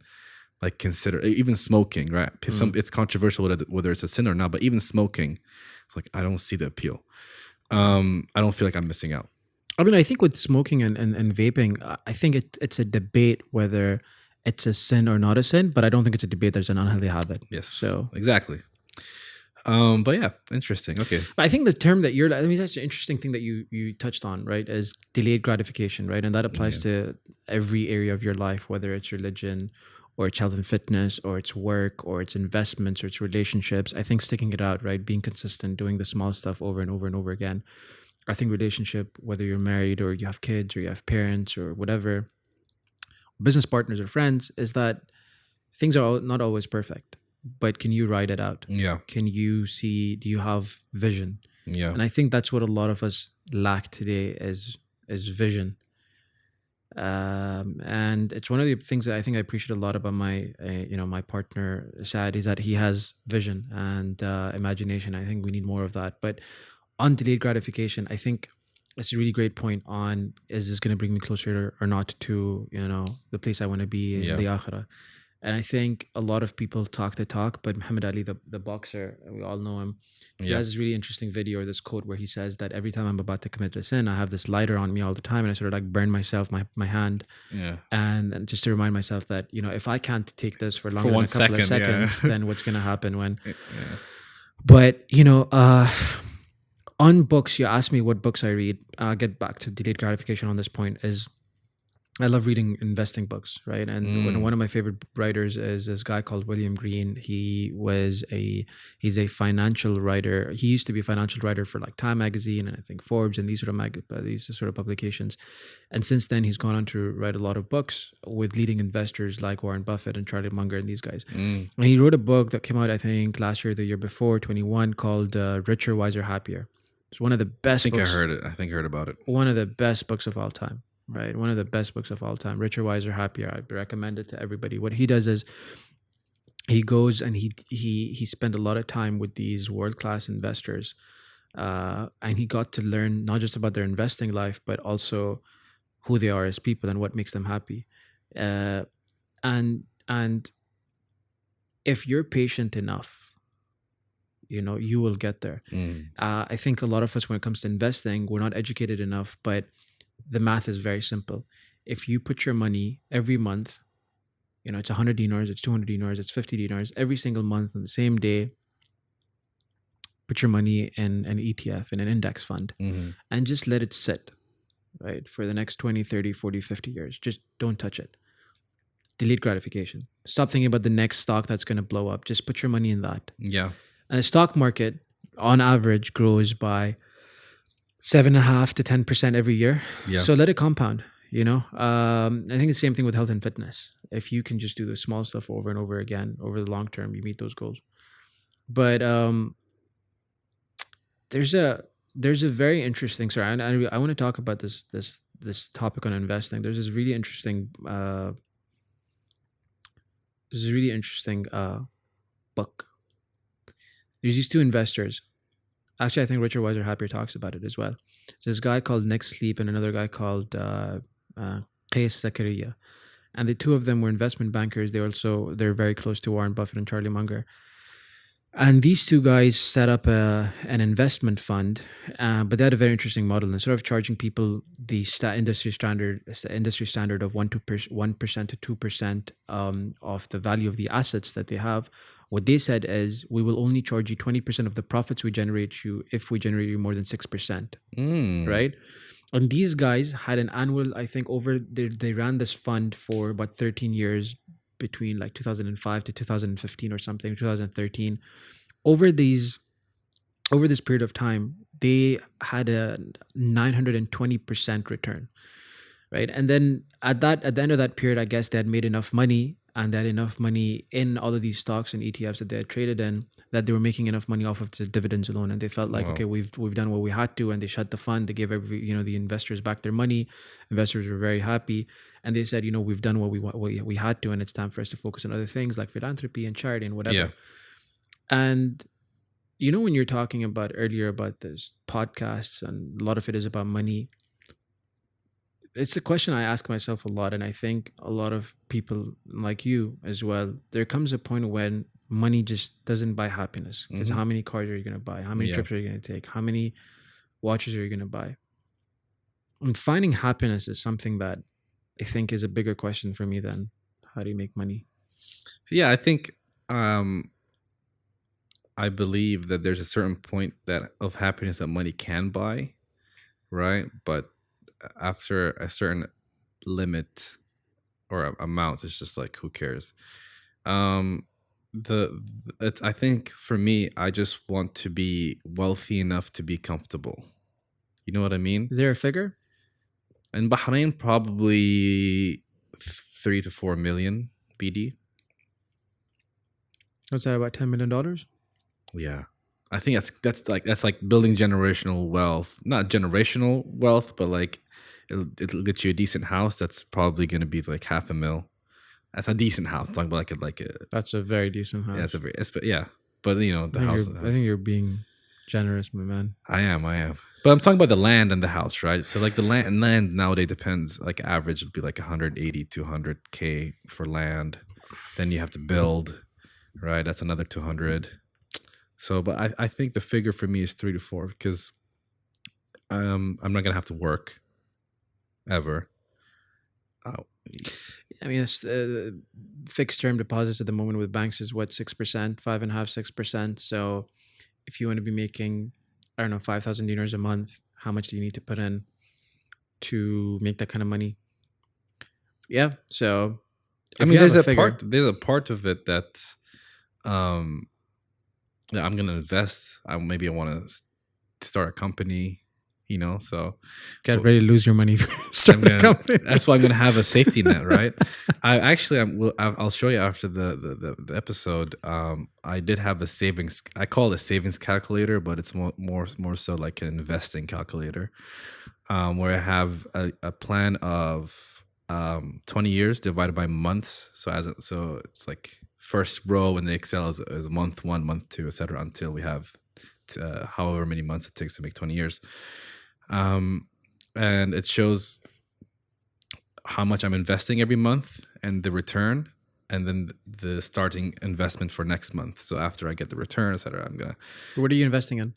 A: like consider, even smoking, right? It's controversial whether it's a sin or not, but even smoking, it's like, I don't see the appeal. I don't feel like I'm missing out.
B: I mean, I think with smoking and vaping, I think it's a debate whether it's a sin or not a sin, but I don't think it's a debate that it's an unhealthy habit.
A: Yes.
B: So
A: exactly. But yeah, interesting. Okay.
B: But I think the term that that's an interesting thing that you touched on, right? Is delayed gratification, right? And that applies to every area of your life, whether it's religion or it's health and fitness or it's work or it's investments or it's relationships. I think sticking it out, right? Being consistent, doing the small stuff over and over and over again. I think relationship, whether you're married or you have kids or you have parents or whatever, business partners or friends, is that things are not always perfect, but can you ride it out?
A: Yeah.
B: Can you see, do you have vision?
A: Yeah.
B: And I think that's what a lot of us lack today is vision. And it's one of the things that I think I appreciate a lot about my, my partner, Saad, is that he has vision and imagination. I think we need more of that. But on delayed gratification, I think it's a really great point on, is this going to bring me closer or not to, the place I want to be in the akhirah? And I think a lot of people talk the talk, but Muhammad Ali, the boxer, we all know him. He has this really interesting video or this quote where he says that every time I'm about to commit a sin, I have this lighter on me all the time, and I sort of like burn myself, my hand. Yeah. And just to remind myself that, if I can't take this for longer than a couple of seconds, then what's going to happen when? But, on books, you asked me what books I read. I'll get back to delayed gratification on this point. Is I love reading investing books, right? And one of my favorite writers is this guy called William Green. He's a financial writer. He used to be a financial writer for like Time magazine and I think Forbes and these sort of publications. And since then, he's gone on to write a lot of books with leading investors like Warren Buffett and Charlie Munger and these guys. And he wrote a book that came out, I think, last year, the year before, 21, called Richer, Wiser, Happier. It's one of the best books.
A: I think I heard about it.
B: One of the best books of all time. Right, one of the best books of all time, Richer, Wiser, Happier. I recommend it to everybody. What he does is he goes and he spent a lot of time with these world-class investors, and he got to learn not just about their investing life, but also who they are as people and what makes them happy. And if you're patient enough, you will get there. I think a lot of us, when it comes to investing, we're not educated enough, but the math is very simple. If you put your money every month, it's 100 dinars, it's 200 dinars, it's 50 dinars, every single month on the same day, put your money in an ETF, in an index fund, and just let it sit. right? For the next 20, 30, 40, 50 years. Just don't touch it. Delete gratification. Stop thinking about the next stock that's going to blow up. Just put your money in that.
A: Yeah.
B: And the stock market, on average, grows by 7.5 to 10% every year.
A: Yeah.
B: So let it compound. I think it's the same thing with health and fitness. If you can just do the small stuff over and over again over the long term, you meet those goals. But there's a very interesting. Sorry, I want to talk about this topic on investing. There's this really interesting book. There's these two investors. Actually, I think Richard Weiser Happier talks about it as well. There's this guy called Nick Sleep and another guy called Qais Zakaria. And the two of them were investment bankers. They're very close to Warren Buffett and Charlie Munger. And these two guys set up an investment fund, but they had a very interesting model. Instead of charging people the industry standard of 1% to 2% of the value of the assets that they have, what they said is, we will only charge you 20% of the profits we generate you if we generate you more than 6%. Right? And these guys had an annual, I think, they ran this fund for about 13 years, between like 2005 to 2015 or something, 2013. Over this period of time, they had a 920% return, right? And then at the end of that period, I guess they had made enough money, and they had enough money in all of these stocks and ETFs that they had traded in, that they were making enough money off of the dividends alone. And they felt like, okay, we've done what we had to, and they shut the fund. They gave the investors back their money. Investors were very happy. And they said, we've done what we had to, and it's time for us to focus on other things like philanthropy and charity and whatever.
A: Yeah.
B: And when you're talking about earlier about this podcasts, and a lot of it is about money, it's a question I ask myself a lot, and I think a lot of people like you as well. There comes a point when money just doesn't buy happiness, because how many cars are you going to buy? How many trips are you going to take? How many watches are you going to buy? And finding happiness is something that I think is a bigger question for me than how do you make money.
A: Yeah, I think I believe that there's a certain point of happiness that money can buy, right? But after a certain limit or amount, it's just like, who cares? I think for me, I just want to be wealthy enough to be comfortable. You know what I mean?
B: Is there a figure?
A: In Bahrain, probably 3 to 4 million BD.
B: What's that, about $10 million?
A: Yeah, I think that's like building generational wealth. Not generational wealth, but like it'll get you a decent house. That's probably going to be like $500,000. That's a decent house. I'm talking about like a.
B: That's a very decent house.
A: Yeah, but the house.
B: I think you're being generous, my man.
A: I am. But I'm talking about the land and the house, right? So like the land nowadays depends. Like average would be like 180 to 200K for land. Then you have to build, right? That's another 200. So, but I think the figure for me is 3 to 4, because I'm not gonna have to work ever.
B: I mean, it's, fixed term deposits at the moment with banks is what, 6%, 5.5%, 6%. So if you want to be making, I don't know, 5,000 dinars a month, how much do you need to put in to make that kind of money? Yeah. So
A: I mean, there's a part of it that I'm gonna invest. Maybe I want to start a company. So
B: get ready to lose your money for starting a company.
A: That's why I'm gonna have a safety net, right? I'll show you after the episode. I did have a savings. I call it a savings calculator, but it's more so like an investing calculator, where I have a plan of 20 years divided by months. So it's like first row in the Excel is month 1, month 2, etc. until we have however many months it takes to make 20 years. And it shows how much I'm investing every month and the return, and then the starting investment for next month. So after I get the return, etc., I'm gonna.
B: What are you investing in?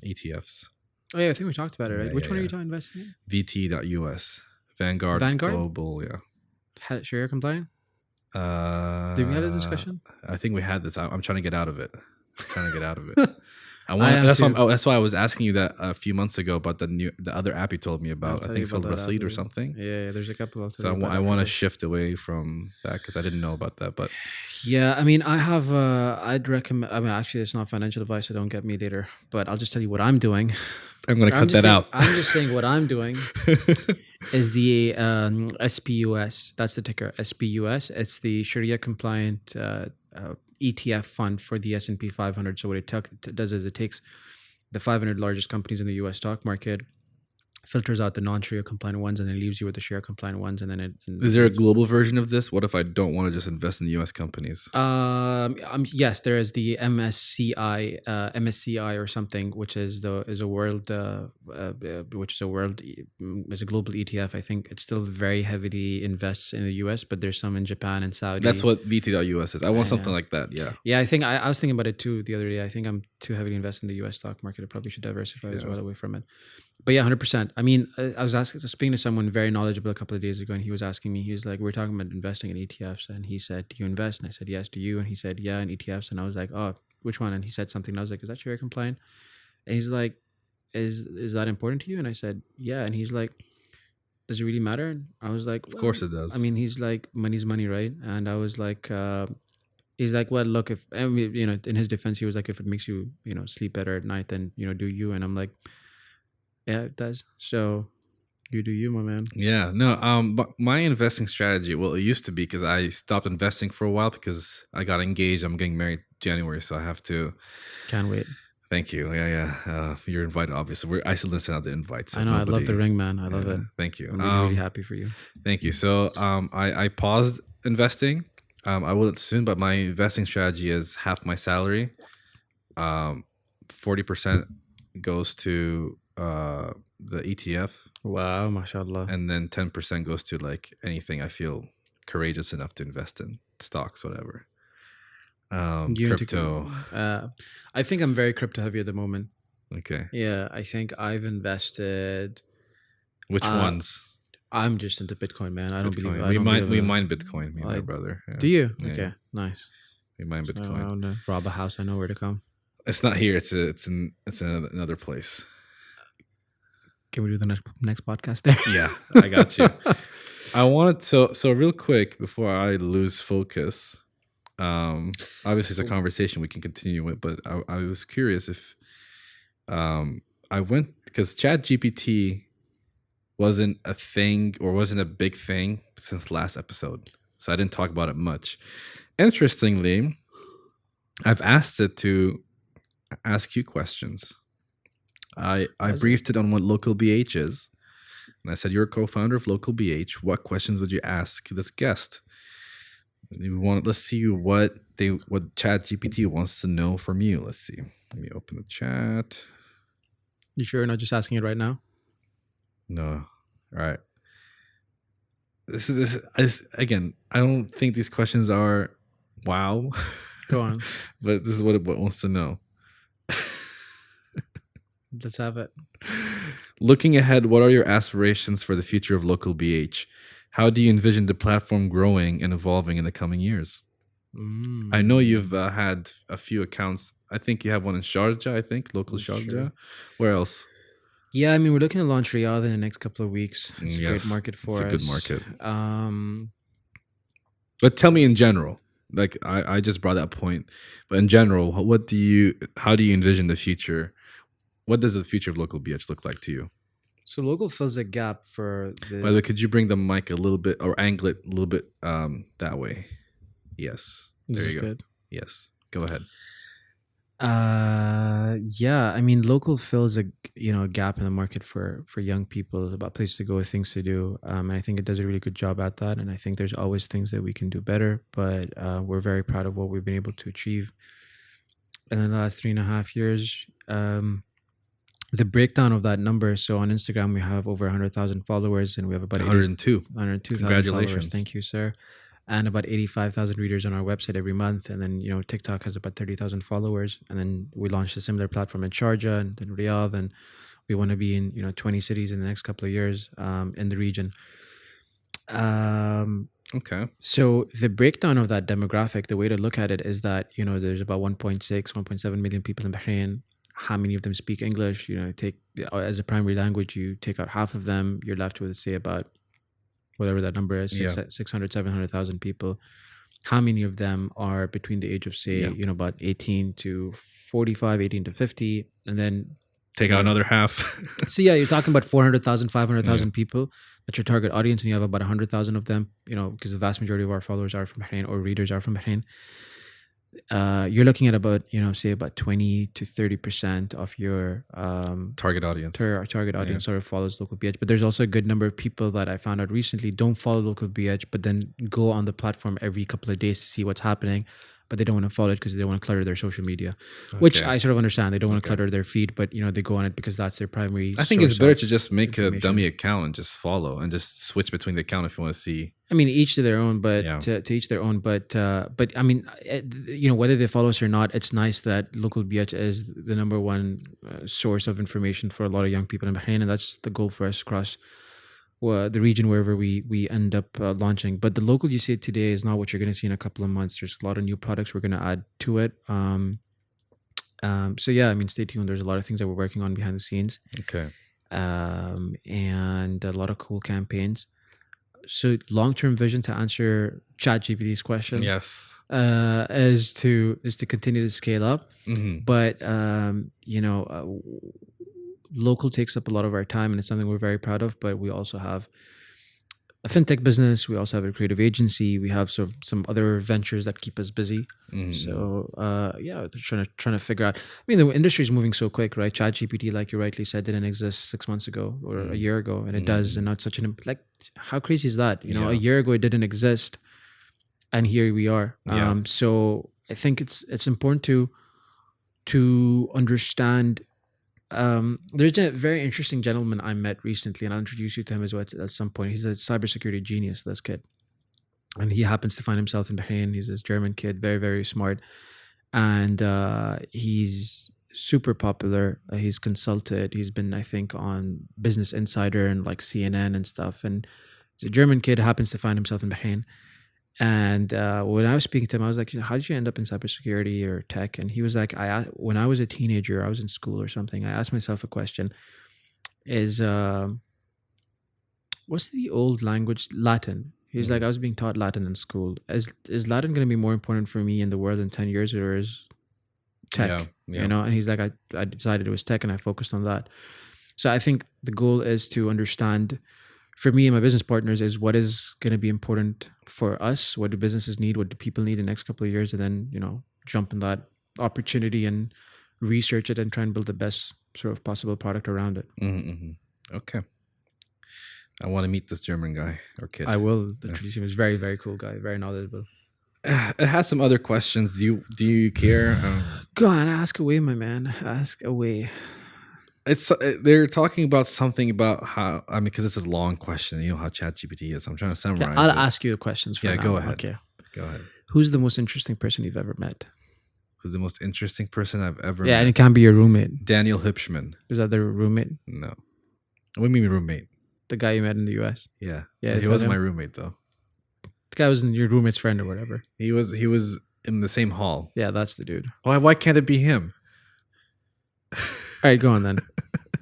A: ETFs.
B: Oh yeah, I think we talked about it, right?
A: Yeah,
B: Which one are you investing in?
A: VT.US. Vanguard Global, yeah.
B: Sharia compliant? Did we have a discussion?
A: I think we had this. I'm trying to get out of it. I
B: I
A: want.
B: am too.
A: That's why I was asking you that a few months ago about the other app you told me
B: I'll
A: about. I
B: tell
A: think
B: you
A: it's
B: about
A: called
B: that
A: Rasid or
B: after.
A: something.
B: Yeah, there's a couple. I'll tell
A: So
B: you about
A: I
B: after
A: want to
B: this.
A: shift away from that because I didn't know about that. But
B: Yeah, I mean, I have. I'd recommend. I mean, actually, it's not financial advice, so don't get me later. But I'll just tell you what I'm doing.
A: I'm gonna cut that out.
B: I'm just saying what I'm doing is the SPUS. That's the ticker, SPUS. It's the Sharia compliant ETF fund for the S&P 500. So what it does is it takes the 500 largest companies in the US stock market, filters out the non-Sharia compliant ones, and then leaves you with the Sharia compliant ones. And then
A: Is there a global version of this? What if I don't want to just invest in U.S. companies?
B: Yes, there is the MSCI or something, which is a world, is a global ETF. I think it still very heavily invests in the US, but there's some in Japan and Saudi.
A: That's what VT.US is. I want something like that. Yeah.
B: Yeah, I think I was thinking about it too the other day. I think I'm too heavily invested in the US stock market. I probably should diversify as well away from it. But yeah, 100%. I mean, I was speaking to someone very knowledgeable a couple of days ago, and he was asking me, he was like, we were talking about investing in ETFs, and he said, do you invest? And I said, yes. Do you? And he said, yeah, in ETFs. And I was like, oh, which one? And he said something, and I was like, is that Sharia compliant? And he's like, is that important to you? And I said, yeah. And he's like, does it really matter? And I was like,
A: of course it does.
B: I mean, he's like, money's money, right? And I was like, he's like, well, look, if, I mean, in his defense, he was like, if it makes you, sleep better at night, then, do you? And I'm like, yeah, it does. So you do you, my man.
A: Yeah, no. But my investing strategy, well, it used to be because I stopped investing for a while because I got engaged. I'm getting married January, so I have to.
B: Can't wait.
A: Thank you. Yeah. You're invited, obviously. I still didn't send out the invites. So
B: I know. I love the ring, man. I love it.
A: Thank you.
B: I'm really happy for you.
A: Thank you. So, I paused investing. I will soon, but my investing strategy is half my salary. 40% goes to the ETF.
B: Wow, mashallah.
A: And then 10% goes to like anything I feel courageous enough to invest in, stocks, whatever. Crypto.
B: I think I'm very crypto heavy at the moment.
A: Okay.
B: Yeah, I think I've invested.
A: Which ones?
B: I'm just into Bitcoin, man. I don't
A: Bitcoin.
B: believe.
A: We mine Bitcoin. Me and my brother. Yeah.
B: Do you?
A: Yeah.
B: Okay, nice.
A: We mine Bitcoin.
B: I want to rob a house. I know where to come.
A: It's not here. It's another place.
B: Can we do the next podcast there?
A: Yeah, I got you. I wanted so real quick before I lose focus. Obviously, it's a conversation we can continue with, but I was curious if I went because ChatGPT wasn't a thing or wasn't a big thing since last episode, so I didn't talk about it much. Interestingly, I've asked it to ask you questions. I briefed it on what Local BH is, and I said, "You're a co-founder of Local BH. What questions would you ask this guest? Let's see what ChatGPT wants to know from you. Let's see. Let me open the chat.
B: You sure you're not just asking it right now?
A: No. All right. This again. I don't think these questions are wow.
B: Go on.
A: But this is what it wants to know.
B: Let's have it.
A: Looking ahead, what are your aspirations for the future of Local BH? How do you envision the platform growing and evolving in the coming years? I know you've had a few accounts. I think you have one in Sharjah, I think, Local Sharjah. Sure. Where else?
B: Yeah, I mean, we're looking to launch Riyadh in the next couple of weeks. It's a great market for us.
A: It's a good market. But tell me in general. Like, I just brought that point. But in general, how do you envision the future? What does the future of Local BH look like to you?
B: So Local fills a gap for the...
A: By the way, could you bring the mic a little bit or angle it a little bit that way? Yes. There you go. Good. Yes. Go ahead.
B: Yeah, I mean, Local fills a gap in the market for young people about places to go, things to do, and I think it does a really good job at that. And I think there's always things that we can do better, but we're very proud of what we've been able to achieve in the last 3.5 years. The breakdown of that number. So on Instagram, we have over 100,000 followers, and we have about 102,000
A: Congratulations.
B: followers. Thank you, sir. And about 85,000 readers on our website every month. And then, TikTok has about 30,000 followers. And then we launched a similar platform in Sharjah and then Riyadh. And we want to be in, 20 cities in the next couple of years in the region.
A: Okay.
B: So the breakdown of that demographic, the way to look at it is that, there's about 1.6, 1.7 million people in Bahrain. how many of them speak English. Take as a primary language, you take out half of them, you're left with, say, about whatever that number is,
A: Yeah.
B: 600, 700,000 people. How many of them are between the age of, say,
A: Yeah.
B: about 18 to 45, 18 to 50, and then
A: Take out another half.
B: so yeah, you're talking about 400,000, 500,000 people. That's your target audience, and you have about 100,000 of them. Because the vast majority of our followers are from Bahrain, or readers are from Bahrain. You're looking at about, say about 20 to 30% of your
A: Target audience.
B: Target audience sort of follows local BH. But there's also a good number of people that I found out recently don't follow local BH, but then go on the platform every couple of days to see what's happening. But they don't want to follow it because they don't want to clutter their social media, which I sort of understand. They don't want to clutter their feed, but they go on it because that's their primary.
A: I think it's better to just make a dummy account and just follow and just switch between the account if you want to see.
B: I mean, each to their own, but to each their own. But I mean, whether they follow us or not, it's nice that local BH is the number one source of information for a lot of young people in Bahrain, and that's the goal for us across the region wherever we end up launching. But the local you see today is not what you're going to see in a couple of months. There's a lot of new products we're going to add to it. So yeah, I mean, stay tuned. There's a lot of things that we're working on behind the scenes.
A: Okay.
B: And a lot of cool campaigns. So long-term vision, to answer ChatGPT's question,
A: yes,
B: is to continue to scale up.
A: Mm-hmm.
B: But local takes up a lot of our time, and it's something we're very proud of. But we also have a fintech business. We also have a creative agency. We have sort of some other ventures that keep us busy.
A: Mm-hmm.
B: So they're trying to figure out. I mean, the industry is moving so quick, right? ChatGPT, like you rightly said, didn't exist 6 months ago or a year ago, and it does. And now it's such how crazy is that? A year ago it didn't exist, and here we are. So I think it's important to understand. There's a very interesting gentleman I met recently, and I'll introduce you to him as well at some point. He's a cybersecurity genius, this kid. And he happens to find himself in Bahrain. He's this German kid, very, very smart. And he's super popular. He's consulted. He's been, I think, on Business Insider and like CNN and stuff. And he's a German kid, happens to find himself in Bahrain. And when I was speaking to him, I was like, how did you end up in cybersecurity or tech? And he was like, when I was a teenager, I was in school or something, I asked myself a question, is what's the old language? Latin. He's like, I was being taught Latin in school. Is Latin going to be more important for me in the world in 10 years, or is tech? And he's like, I decided it was tech, and I focused on that. So I think the goal is to understand, for me and my business partners, is what is going to be important for us, what do businesses need, what do people need in the next couple of years, and then jump in that opportunity and research it and try and build the best sort of possible product around it.
A: Mm-hmm. Okay, I want to meet this German guy or kid.
B: I will introduce him. He's a very, very cool guy, very knowledgeable.
A: It has some other questions. Do you care?
B: Go on, ask away, my man. Ask away.
A: They're talking about something about how, I mean, because it's a long question. You know how ChatGPT is. I'm trying to summarize.
B: I'll ask you the questions.
A: Go ahead.
B: Okay,
A: go ahead.
B: Who's the most interesting person you've ever met?
A: Who's the most interesting person I've ever met?
B: Yeah, and it can't be your roommate.
A: Daniel Hipschman.
B: Is that the roommate?
A: No. What do you mean roommate?
B: The guy you met in the US.
A: Yeah. He wasn't my roommate though.
B: The guy was your roommate's friend or whatever.
A: He was in the same hall.
B: Yeah, that's the dude.
A: Why can't it be him?
B: All right, go on then.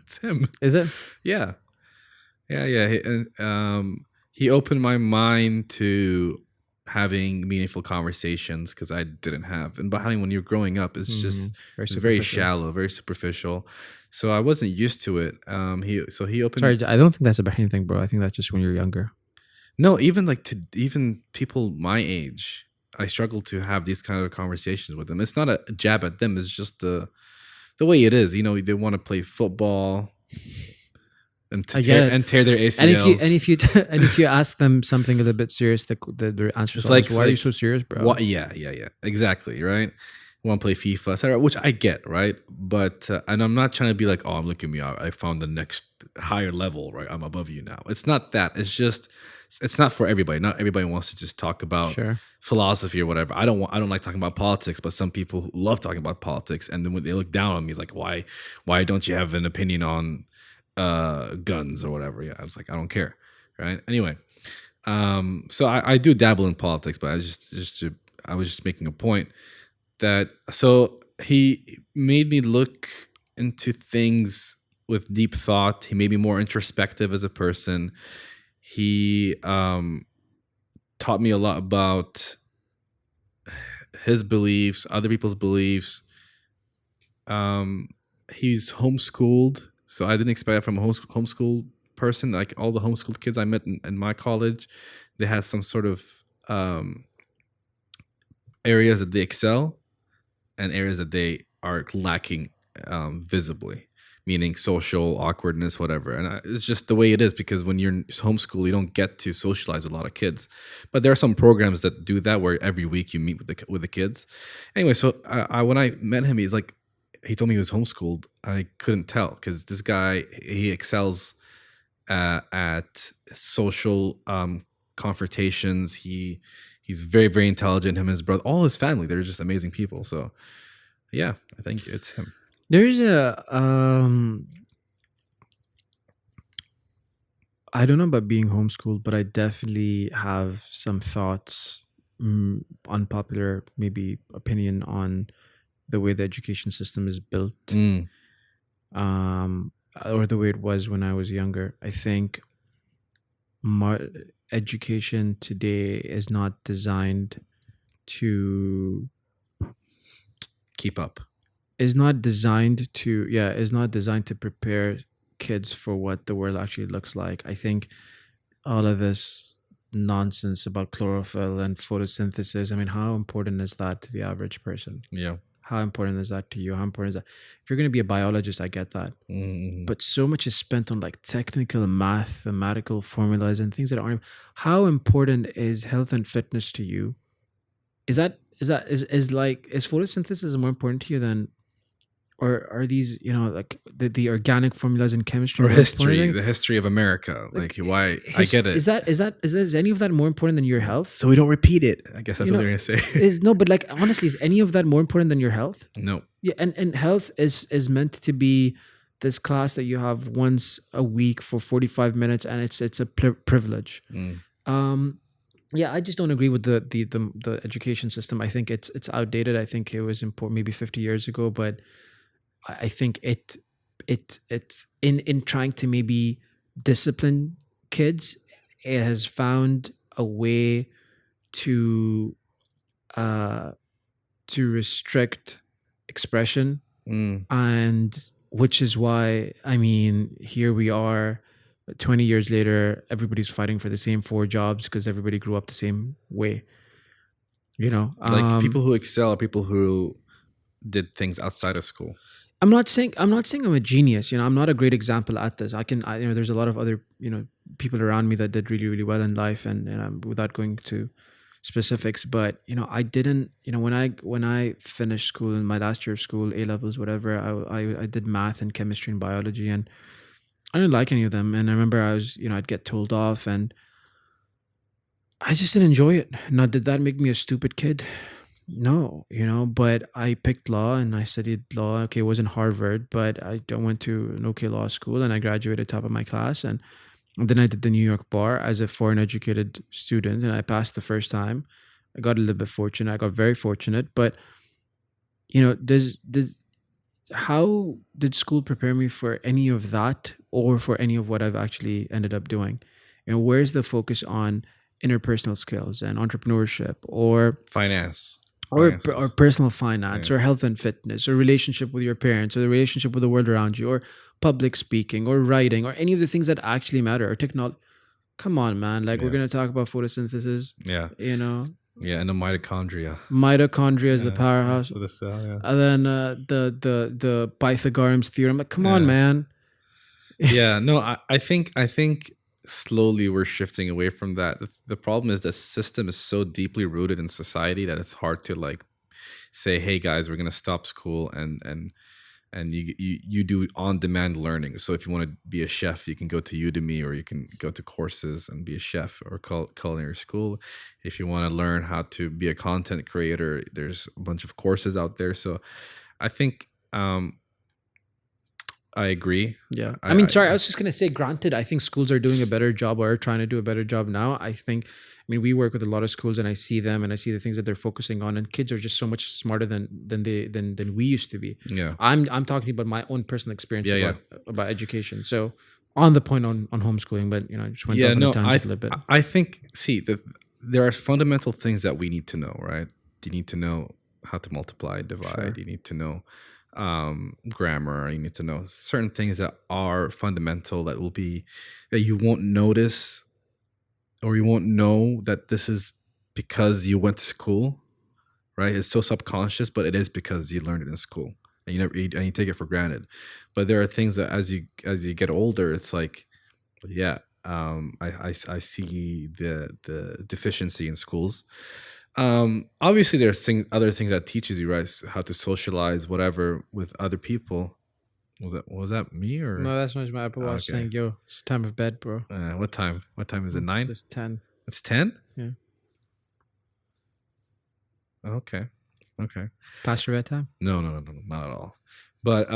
A: It's him.
B: Is it?
A: Yeah. He opened my mind to having meaningful conversations, because I didn't have. And Bahrain, when you're growing up, it's just very shallow, very superficial. So I wasn't used to it. He opened.
B: Sorry, I don't think that's a Bahrain thing, bro. I think that's just when you're younger.
A: No, even even people my age, I struggle to have these kind of conversations with them. It's not a jab at them. It's just the way it is. They want to play football and tear their ACLs.
B: And if you ask them something a little bit serious, the answer is like, why are you so serious, bro?
A: Yeah, exactly, right? Want to play FIFA, etc., which I get, right? But and I'm not trying to be like, oh, look at me, I found the next higher level, right? I'm above you now. It's not that. It's just, it's not for everybody. Not everybody wants to just talk about philosophy or whatever. I don't like talking about politics, but some people love talking about politics, and then when they look down on me, it's like, why don't you have an opinion on guns or whatever? Yeah, I was like, I don't care, right? Anyway, so I do dabble in politics, but I was just making a point that, so he made me look into things with deep thought. He made me more introspective as a person. He taught me a lot about his beliefs, other people's beliefs. He's homeschooled, so I didn't expect that from a homeschool person. Like all the homeschooled kids I met in my college, they had some sort of areas that they excel and areas that they are lacking visibly, meaning social awkwardness, whatever. And it's just the way it is, because when you're in homeschool, you don't get to socialize with a lot of kids. But there are some programs that do that where every week you meet with the kids. Anyway, so I when I met him, he told me he was homeschooled. I couldn't tell, because this guy, he excels at social confrontations. He's very, very intelligent. Him and his brother, all his family, they're just amazing people. So yeah, I think it's him.
B: There's a I don't know about being homeschooled, but I definitely have some thoughts, unpopular maybe opinion on the way the education system is built, or the way it was when I was younger. I think education today is not designed to
A: Keep up.
B: is not designed to prepare kids for what the world actually looks like. I think all of this nonsense about chlorophyll and photosynthesis, I mean, how important is that to the average person?
A: Yeah.
B: How important is that to you? How important is that? If you're going to be a biologist, I get that. But so much is spent on like technical mathematical formulas and things that aren't. How important is health and fitness to you? Is photosynthesis more important to you than, or are these, like the organic formulas in chemistry
A: Or
B: more
A: history,
B: important?
A: the history of America. Like why? I get it.
B: Is any of that more important than your health?
A: So we don't repeat it. I guess that's what they're gonna say.
B: But like honestly, is any of that more important than your health?
A: No.
B: Yeah, and health is meant to be this class that you have once a week for 45 minutes, and it's a privilege. Yeah, I just don't agree with the education system. I think it's outdated. I think it was important maybe 50 years ago, but I think it in trying to maybe discipline kids, it has found a way to restrict expression, and which is why, I mean, here we are 20 years later, everybody's fighting for the same 4 jobs because everybody grew up the same way.
A: Like people who excel are people who did things outside of school.
B: I'm not saying I'm a genius. I'm not a great example at this. There's a lot of other people around me that did really, really well in life, and without going to specifics, but I didn't. When I finished school in my last year of school, A levels, whatever, I did math and chemistry and biology, and I didn't like any of them. And I remember I'd get told off, and I just didn't enjoy it. Now, did that make me a stupid kid? No, but I picked law and I studied law. Okay, it wasn't Harvard, but I went to an okay law school and I graduated top of my class. And then I did the New York bar as a foreign educated student, and I passed the first time. I got a little bit fortunate. I got very fortunate, but how did school prepare me for any of that or for any of what I've actually ended up doing? Where's the focus on interpersonal skills and entrepreneurship or
A: Finance.
B: or personal finance, or health and fitness, or relationship with your parents, or the relationship with the world around you, or public speaking, or writing, or any of the things that actually matter, or technology? Come on, man. Like, we're going to talk about photosynthesis.
A: Yeah. Yeah, and the mitochondria.
B: Mitochondria is the powerhouse.
A: So the cell, yeah.
B: And then the Pythagorean's theorem. Like, come on, man.
A: Yeah, no, I think slowly we're shifting away from that. The problem is the system is so deeply rooted in society that it's hard to like say, hey guys, we're gonna stop school and you do on-demand learning. So if you want to be a chef, you can go to Udemy, or you can go to courses and be a chef, or culinary school. If you want to learn how to be a content creator, there's a bunch of courses out there. So I think I agree.
B: Yeah. I was just going to say, granted, I think schools are doing a better job, or are trying to do a better job now. I think mean, we work with a lot of schools, and I see them, and I see the things that they're focusing on, and kids are just so much smarter than we used to be.
A: Yeah.
B: I'm talking about my own personal experience
A: Yeah,
B: about education. So on the point on homeschooling, but I just went off on a tangent a little bit.
A: I think, see, there are fundamental things that we need to know, right? You need to know how to multiply, divide.
B: Sure.
A: You need to know grammar. You need to know certain things that are fundamental that you won't notice, or you won't know that this is because you went to school, right? It's so subconscious, but it is because you learned it in school, and you take it for granted. But there are things that as you get older, it's like, yeah, I see the deficiency in schools. Obviously there's other things that teaches you, right? How to socialize, whatever, with other people. Was that me or
B: No, that's not my Apple Watch saying, "Yo, it's time of bed, bro."
A: What time? What time is it? 9?
B: It's 10.
A: It's 10?
B: Yeah.
A: Okay.
B: Past your bedtime?
A: No, not at all. But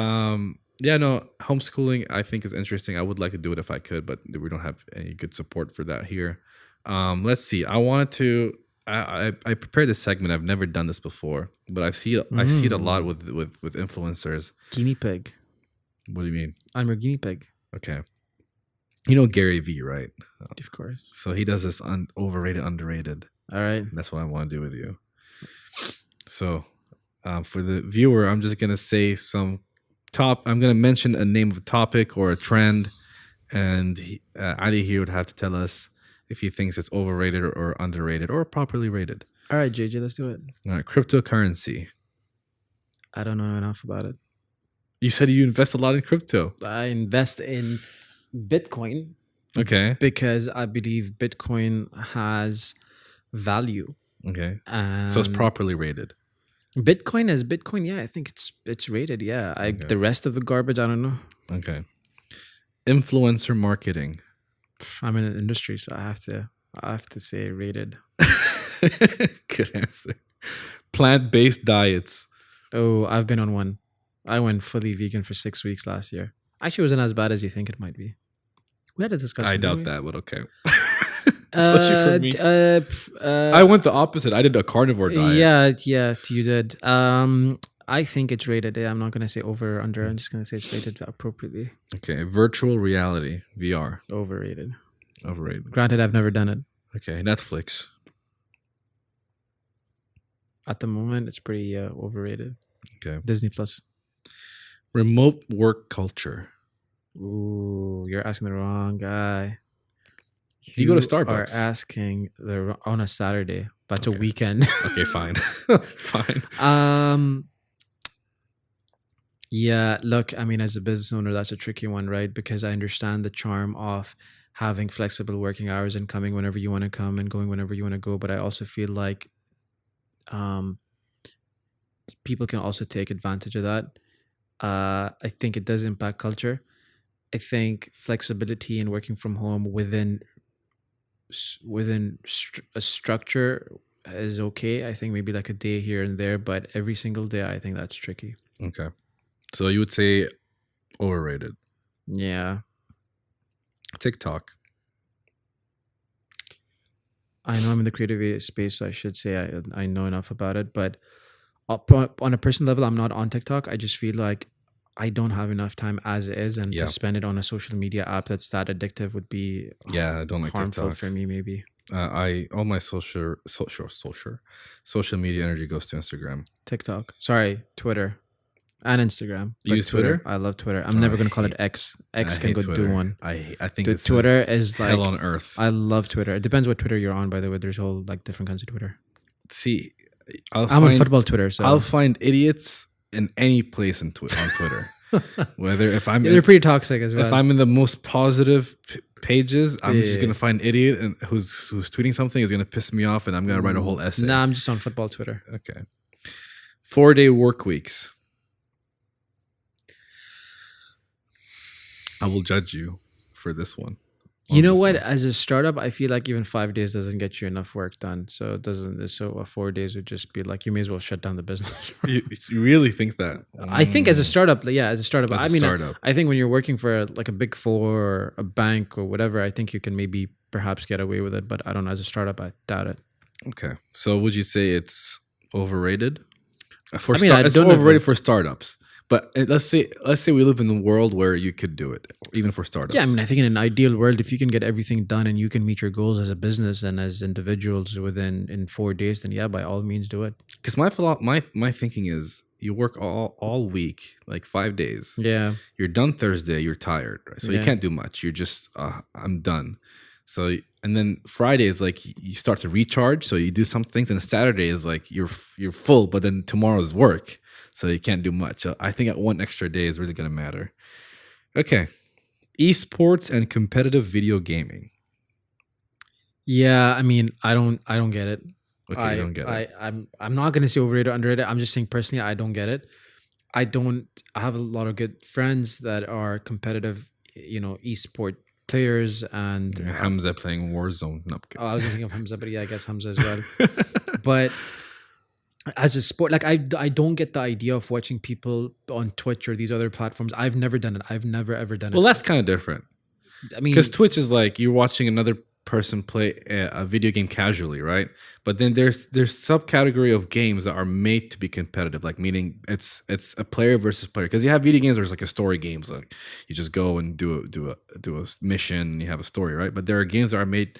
A: yeah, no, homeschooling I think is interesting. I would like to do it if I could, but we don't have any good support for that here. Let's see. I wanted to. I prepared this segment. I've never done this before, but I see it a lot with influencers.
B: Guinea pig.
A: What do you mean?
B: I'm your guinea pig.
A: Okay. You know Gary V, right?
B: Of course.
A: So he does this overrated, underrated.
B: All right.
A: That's what I want to do with you. So for the viewer, I'm just gonna say I'm gonna mention a name of a topic or a trend, and Ali here would have to tell us if he thinks it's overrated or underrated or properly rated.
B: All right, JJ, let's do it.
A: All right, cryptocurrency.
B: I don't know enough about it.
A: You said you invest a lot in crypto.
B: I invest in Bitcoin.
A: Okay.
B: Because I believe Bitcoin has value.
A: Okay. So it's properly rated.
B: Bitcoin is Bitcoin. Yeah, I think it's rated. Yeah. The rest of the garbage, I don't know.
A: Okay. Influencer marketing.
B: I'm in an industry, so I have to say rated.
A: Good answer. Plant-based diets.
B: Oh, I've been on one. I went fully vegan for 6 weeks last year. Actually, it wasn't as bad as you think it might be. We had a discussion.
A: I doubt that, but okay. Especially for me. I went the opposite. I did a carnivore diet.
B: Yeah, you did. I think it's rated. I'm not going to say over or under. I'm just going to say it's rated appropriately.
A: Okay. Virtual reality, VR.
B: Overrated.
A: Granted,
B: I've never done it.
A: Okay. Netflix.
B: At the moment, it's pretty overrated.
A: Okay.
B: Disney Plus.
A: Remote work culture.
B: Ooh, you're asking the wrong guy.
A: You go to Starbucks.
B: Are asking on a Saturday. That's a weekend.
A: Okay, fine. Fine.
B: Yeah, look, I mean, as a business owner, that's a tricky one, right? Because I understand the charm of having flexible working hours and coming whenever you want to come and going whenever you want to go. But I also feel like people can also take advantage of that. I think it does impact culture. I think flexibility and working from home within a structure is okay. I think maybe like a day here and there, but every single day, I think that's tricky.
A: Okay. So you would say overrated.
B: Yeah.
A: TikTok.
B: I know I'm in the creative space, so I should say I know enough about it. But on a personal level, I'm not on TikTok. I just feel like I don't have enough time as is, and to spend it on a social media app that's that addictive would be
A: I don't like
B: harmful
A: TikTok.
B: for me. Maybe
A: all my social media energy goes to Instagram,
B: TikTok. Sorry, Twitter, and Instagram.
A: You use Twitter?
B: I love Twitter. I'm never gonna call it X. X can go
A: Twitter.
B: Do one.
A: I think
B: Twitter is like
A: hell on earth.
B: I love Twitter. It depends what Twitter you're on. By the way, there's whole like different kinds of Twitter.
A: See,
B: I'm on football Twitter, so
A: I'll find idiots in any place on Twitter. Whether if I'm
B: they're pretty toxic as well.
A: If I'm in the most positive pages, I'm just gonna find idiot and who's tweeting something is gonna piss me off, and I'm gonna write a whole essay.
B: Nah, I'm just on football Twitter.
A: Okay. 4-day work weeks. I will judge you for this one.
B: You know
A: this
B: what?
A: one?
B: As a startup, I feel like even 5 days doesn't get you enough work done. So it doesn't. So 4 days would just be like you may as well shut down the business.
A: You really think that?
B: I think as a startup, yeah, as a startup.
A: As
B: I
A: a
B: mean,
A: startup.
B: I think when you're working for like a big four or a bank or whatever, I think you can maybe perhaps get away with it. But I don't know. As a startup, I doubt it.
A: Okay. So would you say it's overrated?
B: I mean, I
A: It's
B: don't know if
A: overrated for startups. But let's say we live in a world where you could do it, even for startups.
B: Yeah, I mean, I think in an ideal world, if you can get everything done and you can meet your goals as a business and as individuals in 4 days, then yeah, by all means, do it.
A: Because my thinking is you work all week, like 5 days.
B: Yeah,
A: You're done Thursday. You're tired, right? So you
B: Yeah.
A: can't do much. You're just I'm done. So and then Friday is like you start to recharge. So you do some things, and Saturday is like you're full, but then tomorrow's work, so you can't do much. So I think that one extra day is really gonna matter. Okay, esports and competitive video gaming.
B: yeah. I mean, I don't get it.
A: Okay, you don't get it.
B: I'm not gonna say overrated or underrated. I'm just saying personally, I don't get it. I don't. I have a lot of good friends that are competitive, esport players, and
A: Hamza playing Warzone. No, okay.
B: oh, I was thinking of Hamza, but yeah, I guess Hamza as well. But as a sport, like I don't get the idea of watching people on Twitch or these other platforms. I've never done it. I've never ever done it.
A: Well, that's kind of different.
B: I mean,
A: Because Twitch is like you're watching another person play a video game casually, right? But then there's subcategory of games that are made to be competitive, like meaning it's a player versus player. Because you have video games where it's like a story games, like you just go and do a mission and you have a story, right? But there are games that are made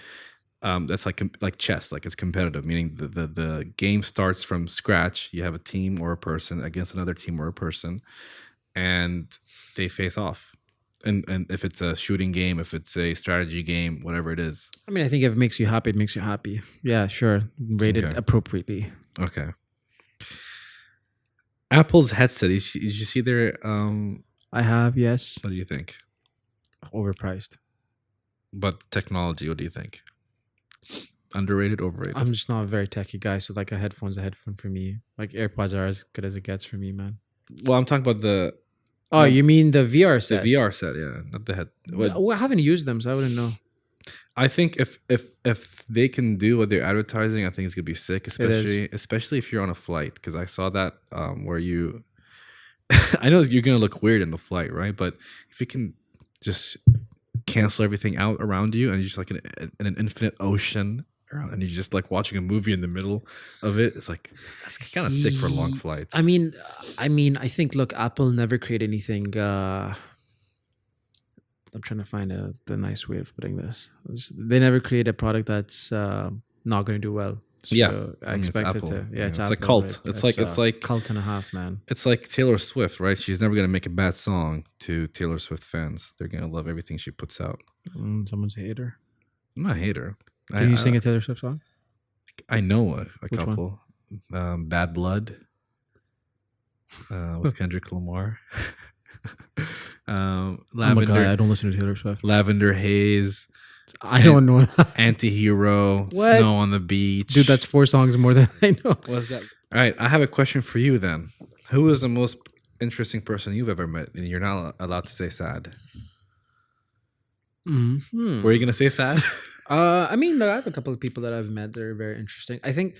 A: that's like chess, like it's competitive, meaning the game starts from scratch. You have a team or a person against another team or a person, and they face off. And if it's a shooting game, if it's a strategy game, whatever it is.
B: I mean, I think if it makes you happy, it makes you happy. Yeah, sure. Rated
A: Okay.
B: appropriately.
A: Okay. Apple's headset. Did you see their?
B: I have, yes.
A: What do you think?
B: Overpriced.
A: But technology. What do you think? Underrated, overrated?
B: I'm just not a very techie guy, so like a headphone's a headphone for me. Like AirPods are as good as it gets for me, man.
A: Well, I'm talking about the
B: Oh, you mean the VR set?
A: the VR set, yeah, not the head.
B: Well, I haven't used them, so I wouldn't know.
A: I think if they can do what they're advertising, I think it's gonna be sick, especially if you're on a flight. Because I saw that where you, I know you're gonna look weird in the flight, right? But if you can just cancel everything out around you and you're just like in an infinite ocean, and you're just like watching a movie in the middle of it, it's like that's kind of sick for long flights.
B: I mean, I think look, Apple never create anything. I'm trying to find the nice way of putting this. They never create a product that's not going to do well. So
A: Yeah,
B: I
A: mean, it's
B: expect it
A: Apple.
B: to. Yeah, it's
A: It's
B: Apple,
A: a cult.
B: right?
A: It's like
B: cult and a half, man.
A: it's like Taylor Swift, right? She's never gonna make a bad song to Taylor Swift fans. They're gonna love everything she puts out.
B: Someone's a hater.
A: I'm not a hater.
B: Can you sing a Taylor Swift song?
A: I know a
B: Which one?
A: couple. Bad Blood with Kendrick Lamar.
B: I'm a guy. I don't listen to Taylor Swift.
A: Lavender Haze.
B: I don't know that.
A: Antihero.
B: What?
A: Snow on the Beach.
B: Dude, that's 4 songs more than I know.
A: What's that? All right, I have a question for you then. Who is the most interesting person you've ever met? And you're not allowed to say sad.
B: Mm-hmm.
A: Were you gonna say sad?
B: I mean, I have a couple of people that I've met that are very interesting. I think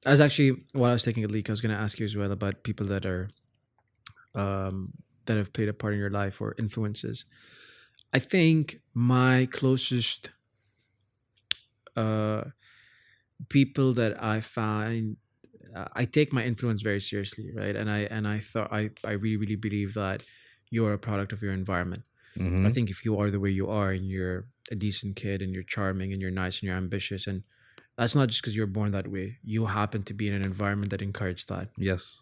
B: I was actually while I was taking a leak, I was going to ask you as well about people that are that have played a part in your life or influences. I think my closest people that I find, I take my influence very seriously, right? And I thought I really believe that you're a product of your environment.
A: Mhm.
B: I think if you are the way you are and you're a decent kid and you're charming and you're nice and you're ambitious, and that's not just because you're born that way, you happen to be in an environment that encourages that.
A: Yes.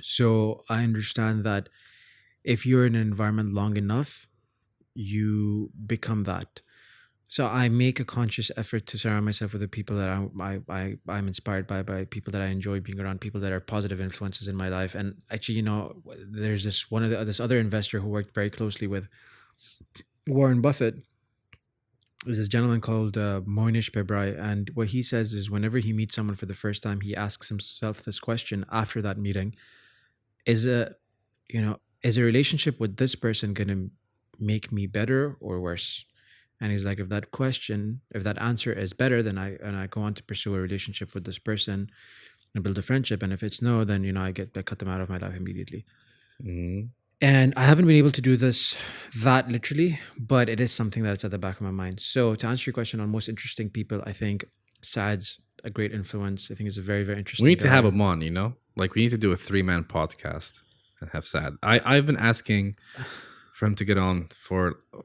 B: So I understand that if you're in an environment long enough, you become that. So I make a conscious effort to surround myself with the people that I'm inspired by people that I enjoy being around, people that are positive influences in my life. And actually, there's this other investor who worked very closely with Warren Buffett. There's this gentleman called Moinish Pebrai, and what he says is whenever he meets someone for the first time, he asks himself this question after that meeting: is a relationship with this person going to make me better or worse? And he's like, if that answer is better, then I go on to pursue a relationship with this person and build a friendship. And if it's no, then I cut them out of my life immediately.
A: Mm-hmm.
B: And I haven't been able to do that literally, but it is something that's at the back of my mind. So to answer your question on most interesting people, I think Saad's a great influence. I think he's a very, very interesting
A: We need to
B: guy.
A: have him on, like we need to do a 3-man podcast and have Saad. I've been asking for him to get on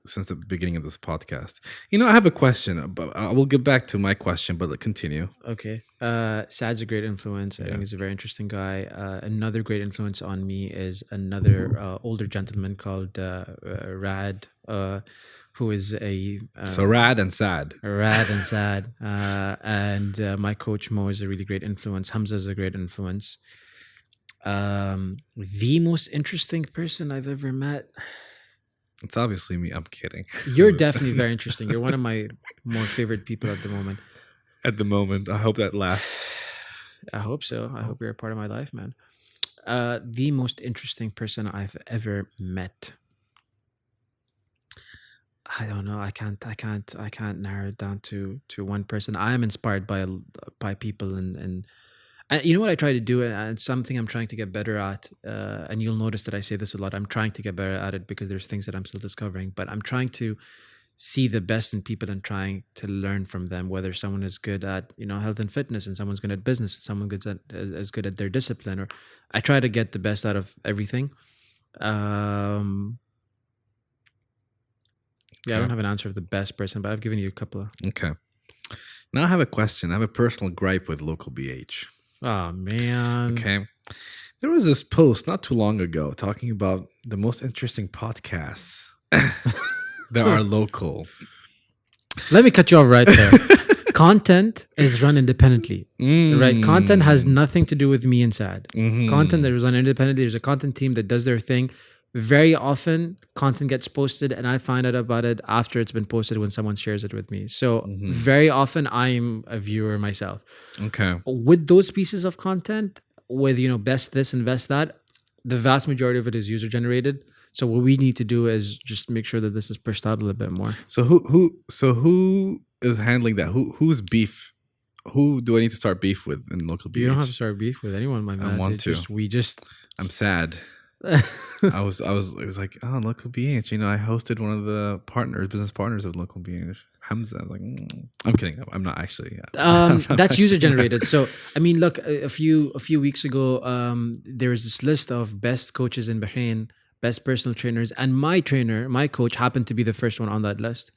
A: since the beginning of this podcast. I have a question, but I will get back to my question, but continue.
B: Okay. Saad's a great influence. I think he's a very interesting guy. Another great influence on me is another older gentleman called Rad, who is a...
A: so Rad and Saad.
B: Rad and Saad. And my coach Mo is a really great influence. Hamza is a great influence. The most interesting person I've ever met...
A: It's obviously me. I'm kidding.
B: You're definitely very interesting. You're one of my more favorite people at the moment.
A: At the moment. I hope that lasts.
B: I hope so. I hope you're a part of my life, man. The most interesting person I've ever met. I don't know. I can't narrow it down to one person. I am inspired by people and you know what I try to do, and it's something I'm trying to get better at. And you'll notice that I say this a lot. I'm trying to get better at it because there's things that I'm still discovering. But I'm trying to see the best in people and trying to learn from them. Whether someone is good at health and fitness, and someone's good at business, and someone is good at their discipline. Or I try to get the best out of everything. Yeah, I don't have an answer of the best person, but I've given you a couple of.
A: Okay. Now I have a question. I have a personal gripe with local BH.
B: Oh, man.
A: Okay. There was this post not too long ago talking about the most interesting podcasts that are local.
B: Let me cut you off right there. Content is run independently, right? Content has nothing to do with me and Saad.
A: Mm-hmm.
B: Content that is run independently. There's a content team that does their thing. Very often, content gets posted, and I find out about it after it's been posted when someone shares it with me. So very often, I'm a viewer myself.
A: Okay.
B: With those pieces of content, with best this and best that, the vast majority of it is user generated. So what we need to do is just make sure that this is pushed out a little bit more.
A: So who is handling that? Who's beef? Who do I need to start beef with in local BH?
B: You don't have to start beef with anyone, my man.
A: I want to. I'm sad. it was like, oh, local BH. I hosted one of the business partners of local BH, Hamza. I was like, I'm kidding. I'm not actually.
B: That's user generated. So I mean, look, a few weeks ago, there was this list of best coaches in Bahrain, best personal trainers, and my coach happened to be the first one on that list,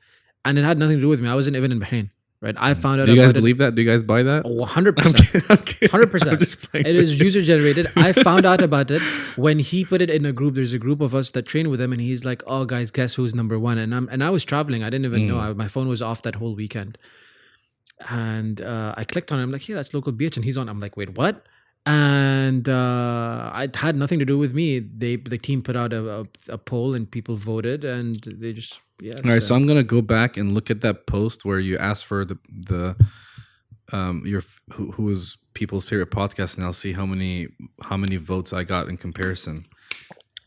B: and it had nothing to do with me. I wasn't even in Bahrain. Right, I found out.
A: Do you guys believe that? Do you guys buy that?
B: 100%. 100%. It is user generated. I found out about it when he put it in a group. There's a group of us that train with him, and he's like, "Oh, guys, guess who's number one?" And I was traveling. I didn't even know. My phone was off that whole weekend, and I clicked on it. I'm like, "Yeah, that's local BH," and he's on. I'm like, "Wait, what?" And it had nothing to do with me. The team put out a poll, and people voted, and they just. Yeah,
A: all right, so I'm gonna go back and look at that post where you asked for who was people's favorite podcast, and I'll see how many votes I got in comparison.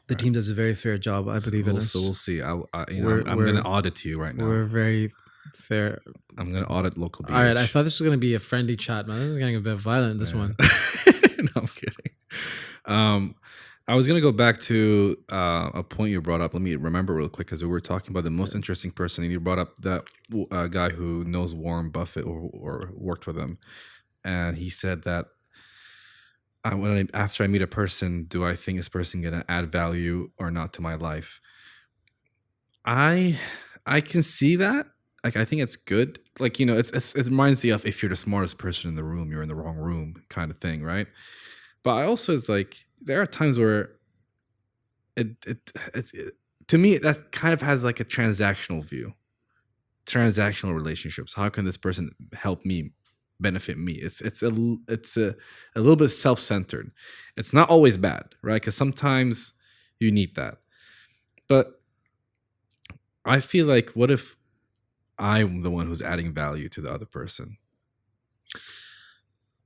B: The team does a very fair job, I believe in us.
A: So we'll see. I'm gonna audit you right now.
B: We're very fair.
A: I'm gonna audit local BH.
B: All right, I thought this was gonna be a friendly chat, man. This is getting a bit violent. This one.
A: No, I'm kidding. I was going to go back to a point you brought up. Let me remember real quick because we were talking about the most interesting person, and you brought up that guy who knows Warren Buffett or worked with him. And he said that after I meet a person, do I think this person going to add value or not to my life? I can see that. Like, I think it's good. Like, it reminds you of if you're the smartest person in the room, you're in the wrong room kind of thing, right? But I also, it's like, there are times where it to me, that kind of has like a transactional view, transactional relationships. How can this person help me, benefit me? It's a little bit self-centered. It's not always bad, right? Because sometimes you need that. But I feel like, what if I'm the one who's adding value to the other person?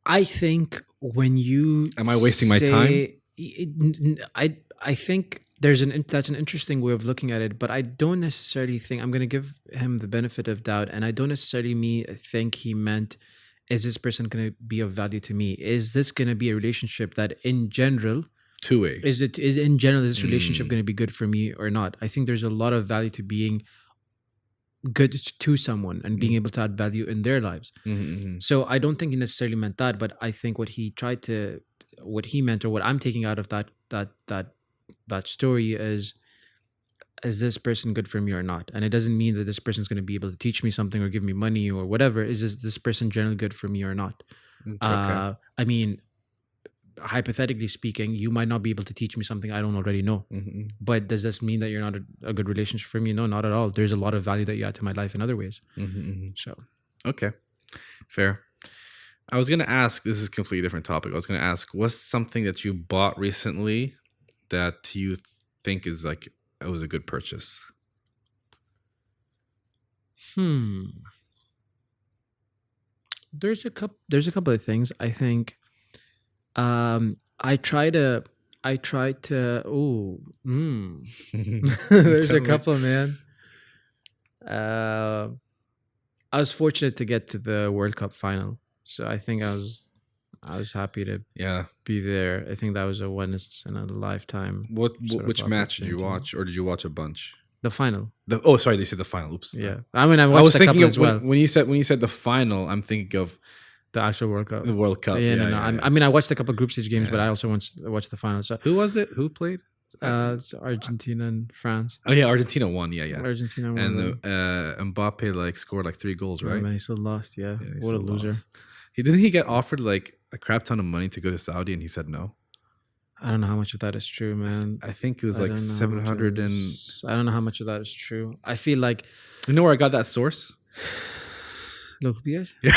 B: I think when you
A: am I wasting my time?
B: I think that's an interesting way of looking at it, but I don't necessarily think I'm going to give him the benefit of doubt, and I don't necessarily think he meant, is this person going to be of value to me? Is this going to be a relationship that in general
A: Two-way.
B: is this relationship going to be good for me or not? I think there's a lot of value to being good to someone and being able to add value in their lives. So I don't think he necessarily meant that, but I think what he meant, or what I'm taking out of that story is this person good for me or not? And it doesn't mean that this person's going to be able to teach me something or give me money or whatever. Is this person generally good for me or not?
A: Okay.
B: I mean, hypothetically speaking, you might not be able to teach me something I don't already know. But does this mean that you're not a good relationship for me? No, not at all. There's a lot of value that you add to my life in other ways. So,
A: okay, fair. I was going to ask, this is a completely different topic. I was going to ask, what's something that you bought recently that you think is like, it was a good purchase?
B: There's a couple of things. I think I try to there's a couple, man. I was fortunate to get to the World Cup final, so I think I was happy to be there. I think that was a once in a lifetime.
A: Which match did you watch, or did you watch a bunch?
B: The final.
A: Sorry, they said the final. Oops.
B: Yeah, I mean, I was a
A: thinking
B: couple
A: of
B: as well.
A: When you said the final, I'm thinking of
B: the actual World Cup.
A: The World Cup.
B: I mean, I watched a couple of group stage games, but I also watched the final. So
A: who was it? Who played?
B: It's Argentina and France.
A: Oh yeah, Argentina won. Yeah.
B: Argentina won.
A: And Mbappe scored 3 goals, right?
B: And he still lost. Yeah, what a loser.
A: Lost. Didn't he get offered a crap ton of money to go to Saudi, and he said no?
B: I don't know how much of that is true, man.
A: I think it was 700 and...
B: I don't know how much of that is true. I feel like...
A: You know where I got that source?
B: Local BS?
A: Yeah.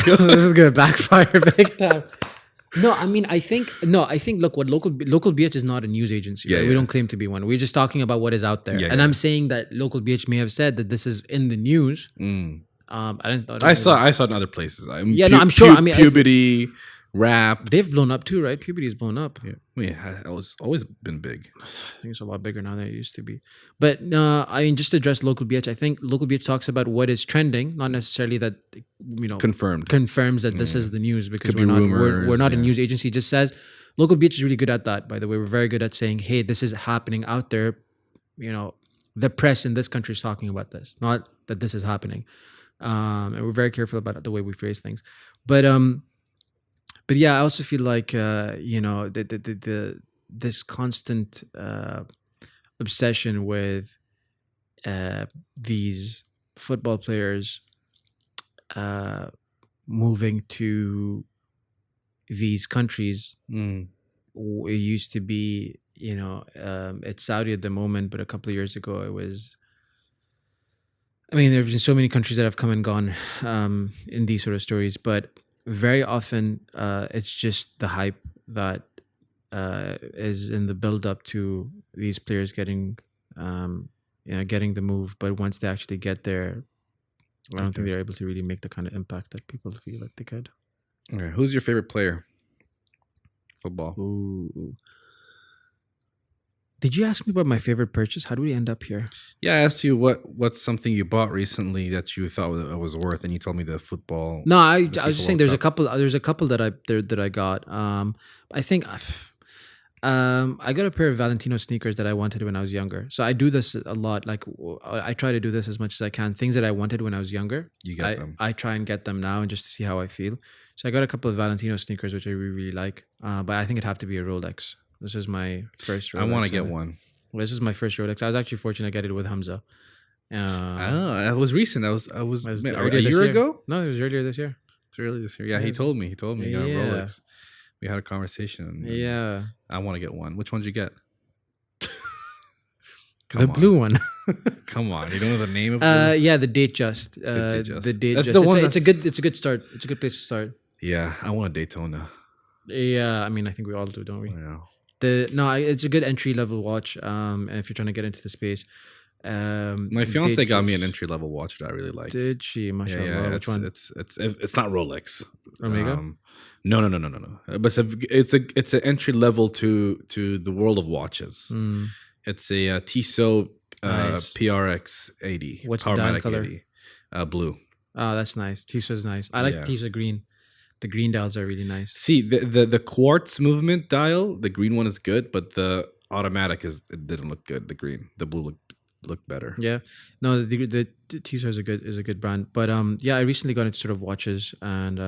B: This is gonna backfire big time. No, I think look, what local BH is not a news agency. Right? We don't claim to be one. We're just talking about what is out there. I'm saying that local BH may have said that this is in the news.
A: I saw it in other places.
B: I'm sure.
A: Puberty, rap.
B: They've blown up too, right? Puberty's blown up.
A: Yeah, it's always been big.
B: I think it's a lot bigger now than it used to be. But just to address local BH, I think local BH talks about what is trending, not necessarily that confirms that this is the news, because we're not a news agency. It just says local BH is really good at that. By the way, we're very good at saying, hey, this is happening out there. The press in this country is talking about this, not that this is happening. And we're very careful about the way we phrase things. But yeah, I also feel like this constant obsession with these football players moving to these countries. It used to be, it's Saudi at the moment, but a couple of years ago it was. I mean, there have been so many countries that have come and gone in these sort of stories, but very often it's just the hype that is in the build-up to these players getting the move. But once they actually get there, I don't think they're able to really make the kind of impact that people feel like they could.
A: Okay. Who's your favorite player? Football.
B: Ooh. Did you ask me about my favorite purchase? How do we end up here?
A: Yeah, I asked you what's something you bought recently that you thought was worth, and you told me the football.
B: No, I was just saying there's a couple that I got. I think I got a pair of Valentino sneakers that I wanted when I was younger. So I do this a lot. Like I try to do this as much as I can. Things that I wanted when I was younger, I try and get them now, and just to see how I feel. So I got a couple of Valentino sneakers which I really, really like. But I think it'd have to be a Rolex. This is my first Rolex.
A: I want to get one.
B: Well, this is my first Rolex. I was actually fortunate to get it with Hamza.
A: It was recent. I was a year ago?
B: No, it was earlier this year.
A: It's earlier this year. Yeah, he told me. He got a Rolex. We had a conversation.
B: Yeah.
A: I want to get one. Which one did you get?
B: The blue one.
A: Come on. You don't know the name of it?
B: Yeah, the Date Just. The Date Just. It's a good start. It's a good place to start.
A: Yeah, I want a Daytona.
B: Yeah, I mean, I think we all do, don't we?
A: Yeah.
B: It's a good entry level watch. And if you're trying to get into the space,
A: My fiance
B: did
A: got me an
B: just-
A: entry-level watch that I really like.
B: Did she?
A: Yeah,
B: Mashallah.
A: yeah.
B: Which one?
A: It's not Rolex.
B: Omega?
A: No. But it's an entry level to the world of watches.
B: Mm,
A: It's a Tissot
B: nice.
A: PRX 80.
B: What's the dial
A: Powermatic
B: color?
A: 80. Blue.
B: Oh, that's nice. Tissot's nice. I like
A: Yeah.
B: Tissot green. The green dials are really nice.
A: See, the quartz movement dial, the green one is good, but the automatic it didn't look good. The green, the blue looked better.
B: Yeah, no, the Tissot is a good brand, but yeah, I recently got into sort of watches, and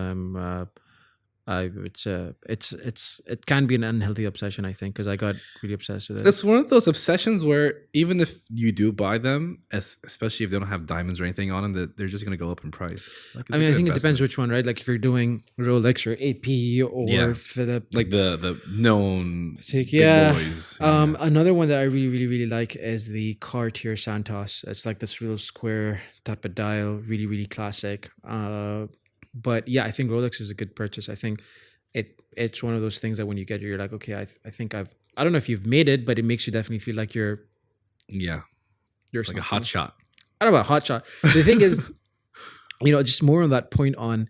B: it can be an unhealthy obsession, I think, because I got really obsessed with it.
A: It's one of those obsessions where even if you do buy them, especially if they don't have diamonds or anything on them, they're just going to go up in price. Like,
B: I mean, I think it depends which one, right? Like if you're doing Rolex or AP or Philip,
A: like the known big
B: yeah.
A: boys.
B: Another one that I really, really, really like is the Cartier Santos. It's like this real square type of dial, really, really classic. But yeah, I think Rolex is a good purchase. I think it's one of those things that when you get it, you're like, okay, I think I don't know if you've made it, but it makes you definitely feel like you're
A: like a hot shot.
B: I don't know about hot shot. The thing is, just more on that point on,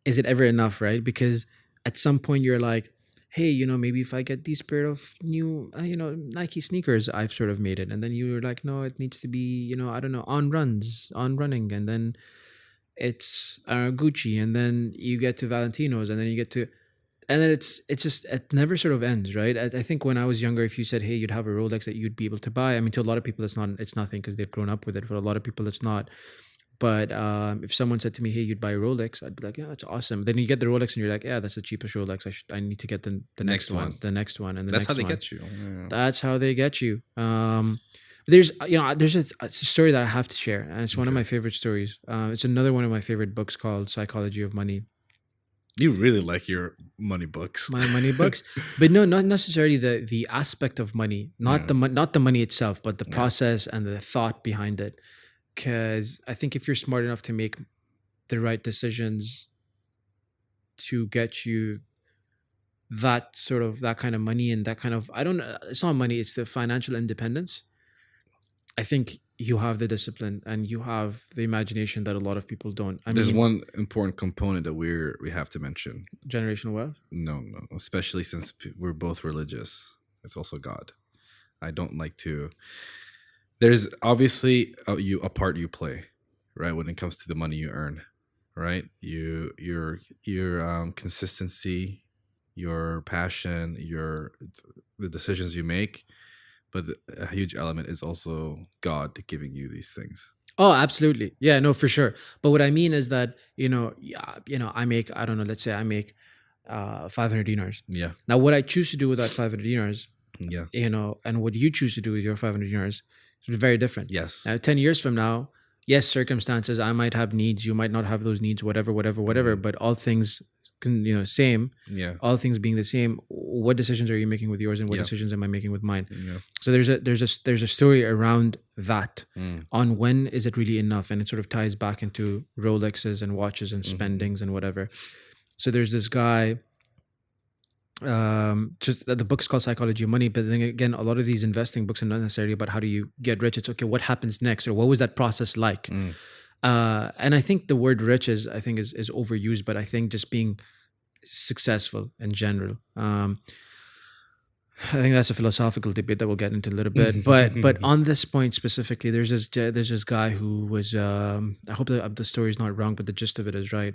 B: is it ever enough, right? Because at some point you're like, hey, maybe if I get these pair of new, Nike sneakers, I've sort of made it. And then you're like, no, it needs to be, I don't know, on running. And then it's Gucci. And then you get to Valentino's, and then you get to, and then it's just, it never sort of ends, right? I think when I was younger, if you said, hey, you'd have a Rolex that you'd be able to buy, I mean, to a lot of people, it's nothing because they've grown up with it. For a lot of people, it's not. But if someone said to me, hey, you'd buy a Rolex, I'd be like, yeah, that's awesome. Then you get the Rolex and you're like, yeah, that's the cheapest Rolex. I need to get the next one, the next one, and the
A: That's
B: next
A: how they
B: one.
A: get you. Yeah.
B: That's how they get you. There's a story that I have to share, and it's one of my favorite stories. It's another one of my favorite books called Psychology of Money.
A: You really like your money books.
B: My money books, but no, not necessarily the aspect of money, not the money itself, but the process and the thought behind it. Because I think if you're smart enough to make the right decisions to get you that kind of money and that kind of, it's not money, it's the financial independence. I think you have the discipline and you have the imagination that a lot of people don't.
A: There's one important component that we have to mention.
B: Generational wealth?
A: No, especially since we're both religious. It's also God. I don't like to. There's obviously a part you play, right? When it comes to the money you earn, right? Your consistency, your passion, the decisions you make, but a huge element is also God giving you these things.
B: Oh, absolutely. Yeah, no, for sure. But what I mean is that, I make, I don't know, let's say I make 500 dinars.
A: Yeah.
B: Now, what I choose to do with that 500 dinars,
A: yeah,
B: and what you choose to do with your 500 dinars is very different.
A: Yes.
B: Now, 10 years from now, yes, circumstances, I might have needs, you might not have those needs, whatever, but all things same.
A: Yeah.
B: All things being the same, what decisions are you making with yours and what decisions am I making with mine?
A: Yeah.
B: So there's a story around that on when is it really enough, and it sort of ties back into Rolexes and watches and spendings and whatever. So there's this guy, just the book's called Psychology of Money, but then again, a lot of these investing books are not necessarily about how do you get rich. It's okay, what happens next, or what was that process like? And I think the word rich is overused, but I think just being successful in general. I think that's a philosophical debate that we'll get into a little bit, but on this point specifically, there's this guy who was, I hope that the story is not wrong, but the gist of it is right.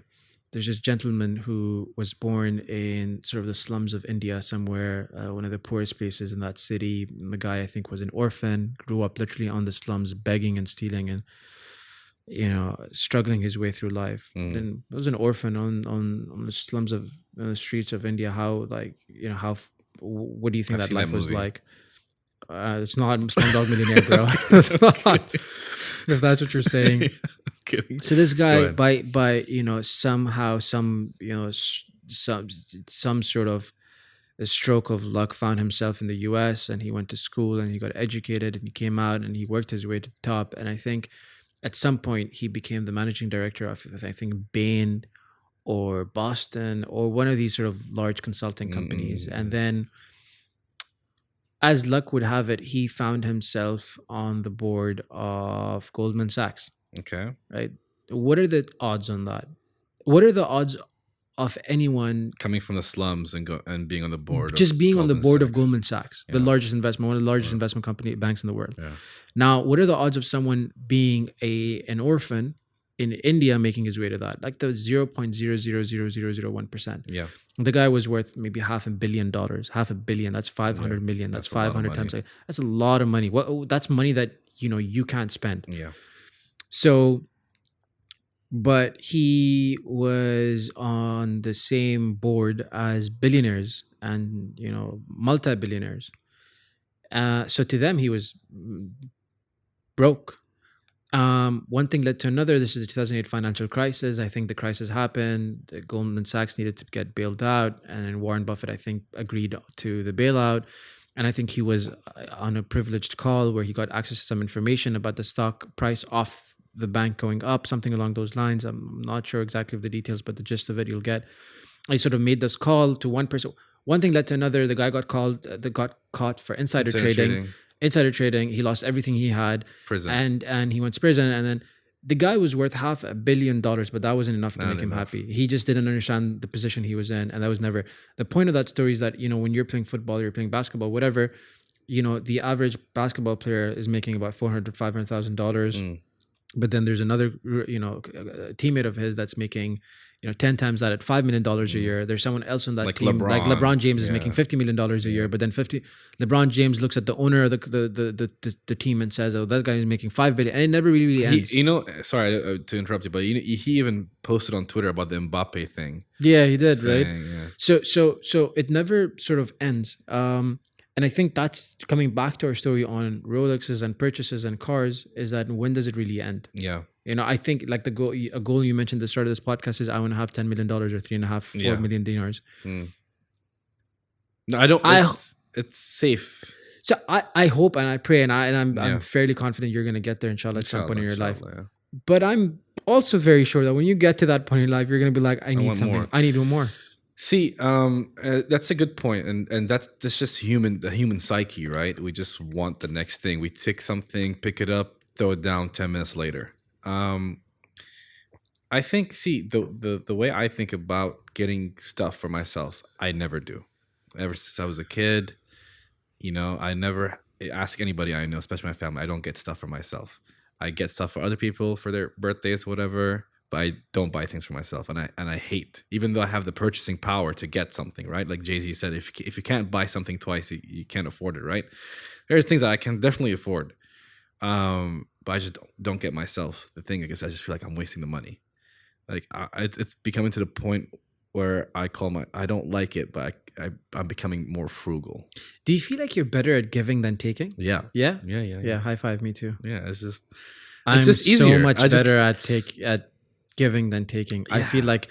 B: There's this gentleman who was born in sort of the slums of India somewhere, one of the poorest places in that city. The guy, I think, was an orphan, grew up literally on the slums, begging and stealing and, struggling his way through life. Then was an orphan on the slums of the streets of India. How, what do you think that life was like? It's not Slumdog Millionaire, bro. It's not, if that's what you're saying.
A: Kidding.
B: So this guy, by somehow some sort of a stroke of luck, found himself in the US, and he went to school and he got educated and he came out and he worked his way to the top. And I think at some point he became the managing director of, I think, Bain or Boston or one of these sort of large consulting companies. And then as luck would have it, he found himself on the board of Goldman Sachs.
A: Okay.
B: Right? What are the odds on that? What are the odds of anyone
A: Coming from the slums and being on the board,
B: just
A: of
B: being on the
A: Goldman
B: board of
A: Sachs.
B: Goldman Sachs, the
A: Yeah.
B: largest investment, one of the largest
A: Yeah.
B: investment banks in the world?
A: Yeah.
B: Now, what are the odds of someone being an orphan in India making his way to that? Like the 0.0000001%.
A: Yeah.
B: The guy was worth maybe $500 million. $500 million. That's 500 million. That's
A: That's a lot of
B: 500 times.
A: money.
B: That's a lot of money. That's money that you can't spend.
A: Yeah.
B: So, but he was on the same board as billionaires and multi-billionaires. So to them, he was broke. One thing led to another. This is the 2008 financial crisis. I think the crisis happened. Goldman Sachs needed to get bailed out, and Warren Buffett, I think, agreed to the bailout. And I think he was on a privileged call where he got access to some information about the stock price off the bank going up, something along those lines. I'm not sure exactly of the details, but the gist of it you'll get. I sort of made this call to one person. One thing led to another. The guy got caught for insider trading. He lost everything he had.
A: Prison.
B: And he went to prison. And then the guy was worth $500 million, but that wasn't enough to make him happy. He just didn't understand the position he was in. And that was never the point of that story. Is that, when you're playing football, you're playing basketball, whatever, the average basketball player is making about $400,000-$500,000. But then there's another, teammate of his that's making, 10 times that at $5 million a year. There's someone else on that team, like LeBron James is making $50 million a year. But then LeBron James looks at the owner of the team and says, "Oh, that guy is making $5 billion," and it never really ends.
A: Sorry to interrupt you, but he even posted on Twitter about the Mbappe thing.
B: Yeah, he did,
A: saying,
B: right?
A: Yeah.
B: So it never sort of ends. And I think that's coming back to our story on Rolexes and purchases and cars, is that when does it really end?
A: Yeah.
B: I think like a goal you mentioned at the start of this podcast is I want to have $10 million or 3.5-4 million dinars.
A: No, I don't. It's safe.
B: So I hope and I pray and I'm fairly confident you're going to get there, inshallah, at some point in your life. Yeah. But I'm also very sure that when you get to that point in life, you're going to be like, I need something. I need more.
A: See, that's a good point, and that's just the human psyche, right? We just want the next thing. We take something, pick it up, throw it down 10 minutes later. I think, the way I think about getting stuff for myself, I never do. Ever since I was a kid, I never ask anybody I know, especially my family. I don't get stuff for myself. I get stuff for other people for their birthdays, whatever. But I don't buy things for myself, and I hate, even though I have the purchasing power to get something, right? Like Jay-Z said, if you can't buy something twice, you can't afford it, right? There's things that I can definitely afford, but I just don't get myself the thing. I guess I just feel like I'm wasting the money. Like it's becoming to the point where I don't like it, but I'm becoming more frugal.
B: Do you feel like you're better at giving than taking?
A: Yeah.
B: Yeah. Yeah. High five, me too.
A: Yeah, it's just
B: so
A: easier.
B: much better at giving than taking. Yeah. I feel like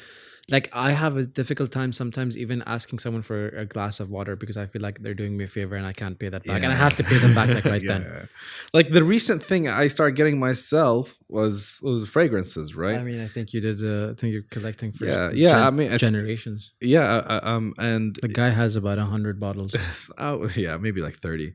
B: I have a difficult time sometimes even asking someone for a glass of water because I feel like they're doing me a favor and I can't pay that back, and I have to pay them back right then.
A: Like the recent thing I started getting myself was fragrances, right?
B: I mean, I think you did. I think you're collecting for generations.
A: Yeah, and
B: the guy has about 100 bottles.
A: Maybe like 30.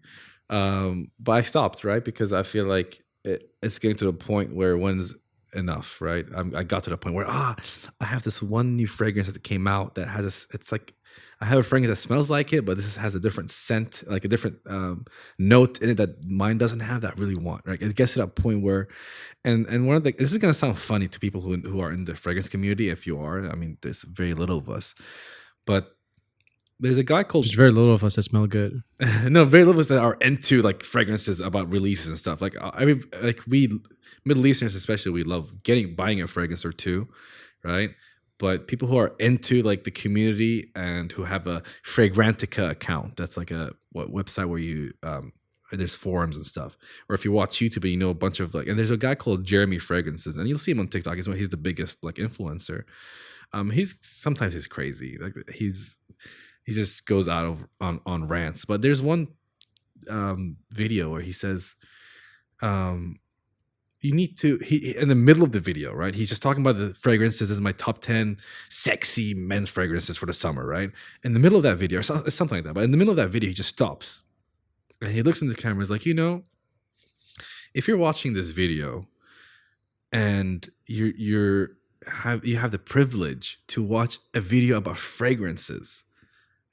A: But I stopped, right? Because I feel like it's getting to the point where when's enough, right? I got to the point where I have this one new fragrance that came out that has it's like I have a fragrance that smells like it, but this has a different scent, like a different note in it that mine doesn't have, that I really want, right? It gets to that point where and one of the, this is gonna sound funny to people who are in the fragrance community. If you are, I mean, there's very little of us, but there's a guy called.
B: There's very little of us that smell good.
A: No, very little of us that are into like fragrances about releases and stuff. Like we Middle Easterns especially, we love buying a fragrance or two, right? But people who are into like the community and who have a Fragrantica account, that's like a website where you there's forums and stuff. Or if you watch YouTube, and a bunch of and there's a guy called Jeremy Fragrances, and you'll see him on TikTok. He's the biggest like influencer. Sometimes he's crazy. Like he just goes out on rants. But there's one video where he says, you need to, in the middle of the video, right? He's just talking about the fragrances. This is my top 10 sexy men's fragrances for the summer, right? In the middle of that video, it's something like that. But in the middle of that video, he just stops. And he looks in the camera. He's like, if you're watching this video and you have the privilege to watch a video about fragrances,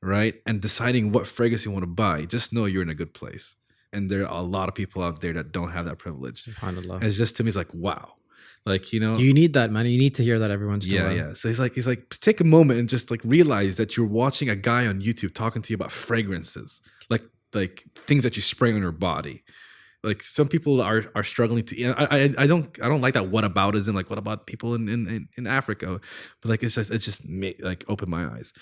A: right? And deciding what fragrance you want to buy, just know you're in a good place. And there are a lot of people out there that don't have that privilege.
B: SubhanAllah.
A: And it's just, to me, it's like, wow. Like,
B: you need that, man. You need to hear that every once in a while.
A: Yeah. So he's like, take a moment and just like realize that you're watching a guy on YouTube talking to you about fragrances, like things that you spray on your body. Like some people are struggling to. I don't like that whataboutism. Like, what about people in Africa? But like it's just like opened my eyes.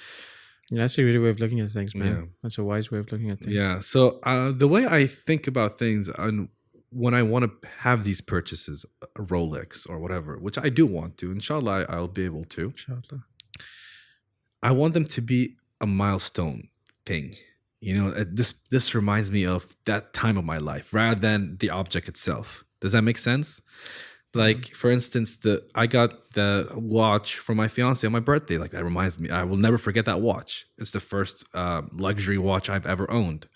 B: Yeah, that's a really way of looking at things, man.
A: Yeah.
B: That's a wise way of looking at things.
A: Yeah. So the way I think about things when I want to have these purchases, a Rolex or whatever, which I do want to, inshallah, I'll be able to.
B: Inshallah.
A: I want them to be a milestone thing. This reminds me of that time of my life rather than the object itself. Does that make sense? Like, for instance, I got the watch for my fiance on my birthday. Like, that reminds me, I will never forget that watch. It's the first luxury watch I've ever owned,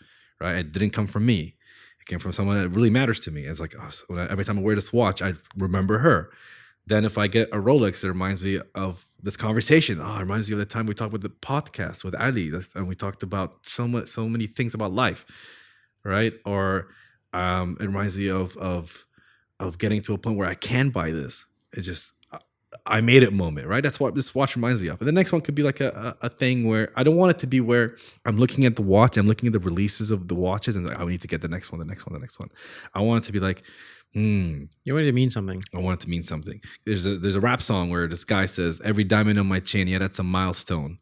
A: right? It didn't come from me. It came from someone that really matters to me. It's like, every time I wear this watch, I remember her. Then if I get a Rolex, it reminds me of this conversation. It reminds me of the time we talked with the podcast with Ali, and we talked about so many things about life, right? Or it reminds me of getting to a point where I can buy this. It's just I made it moment, right? That's what this watch reminds me of. And the next one could be like a thing where I don't want it to be where I'm looking at the watch, I'm looking at the releases of the watches, and like, I need to get the next one, the next one, the next one. I want it to be like,
B: You want it to mean something.
A: I want it to mean something. There's a rap song where this guy says, "Every diamond on my chain, yeah, that's a milestone,"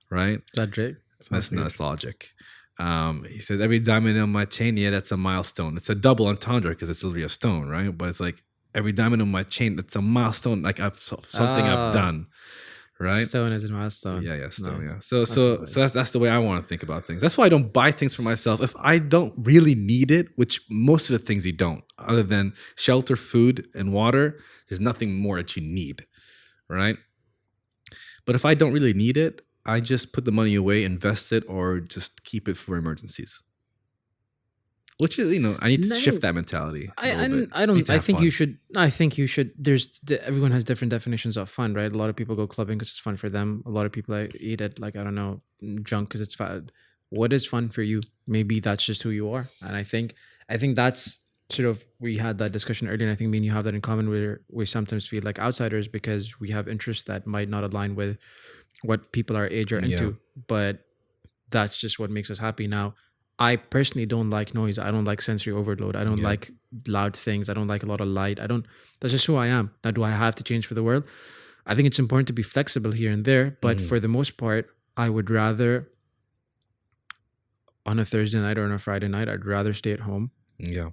A: right?
B: Is that Drake?
A: That's Logic. He says, "Every diamond on my chain, yeah, that's a milestone." It's a double entendre because it's literally a stone, right? But it's like every diamond on my chain, that's a milestone. Like something I've done, right?
B: Stone is a milestone.
A: Yeah, stone.
B: Nice.
A: Yeah. So that's the way I want to think about things. That's why I don't buy things for myself if I don't really need it. Which most of the things you don't, other than shelter, food, and water. There's nothing more that you need, right? But if I don't really need it, I just put the money away, invest it, or just keep it for emergencies. Which is, I need to shift that mentality.
B: I think you should. Everyone has different definitions of fun, right? A lot of people go clubbing because it's fun for them. A lot of people eat it, like, I don't know, junk because it's fun. What is fun for you? Maybe that's just who you are. And I think that's sort of, we had that discussion earlier, and I think me and you have that in common, where we sometimes feel like outsiders because we have interests that might not align with what people our age are into. Yeah. But that's just what makes us happy. Now, I personally don't like noise. I don't like sensory overload. I don't like loud things. I don't like a lot of light. That's just who I am. Now, do I have to change for the world? I think it's important to be flexible here and there. But for the most part, I would rather, on a Thursday night or on a Friday night, I'd rather stay at home.
A: Yeah.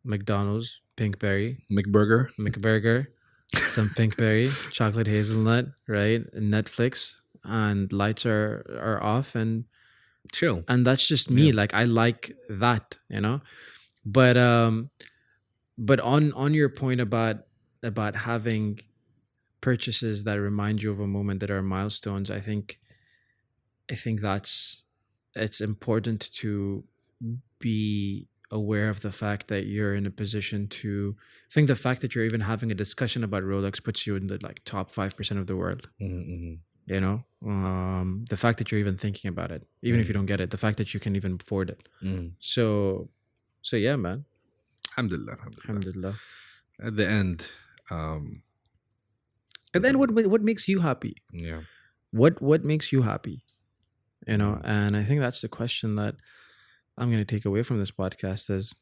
B: McDonald's, Pinkberry.
A: McBurger.
B: Some Pinkberry, chocolate hazelnut, right? Netflix, and lights are off and
A: chill.
B: And that's just me. Like, I like that, But on your point about having purchases that remind you of a moment that are milestones, I think it's important to be aware of the fact that you're in a position to think. The fact that you're even having a discussion about Rolex puts you in the top 5% of the world.
A: Mm-hmm.
B: The fact that you're even thinking about it, even if you don't get it, the fact that you can even afford it. So yeah, man. Alhamdulillah.
A: At the end,
B: and then what makes you happy?
A: Yeah.
B: What makes you happy? And I think that's the question that I'm going to take away from this podcast. Is,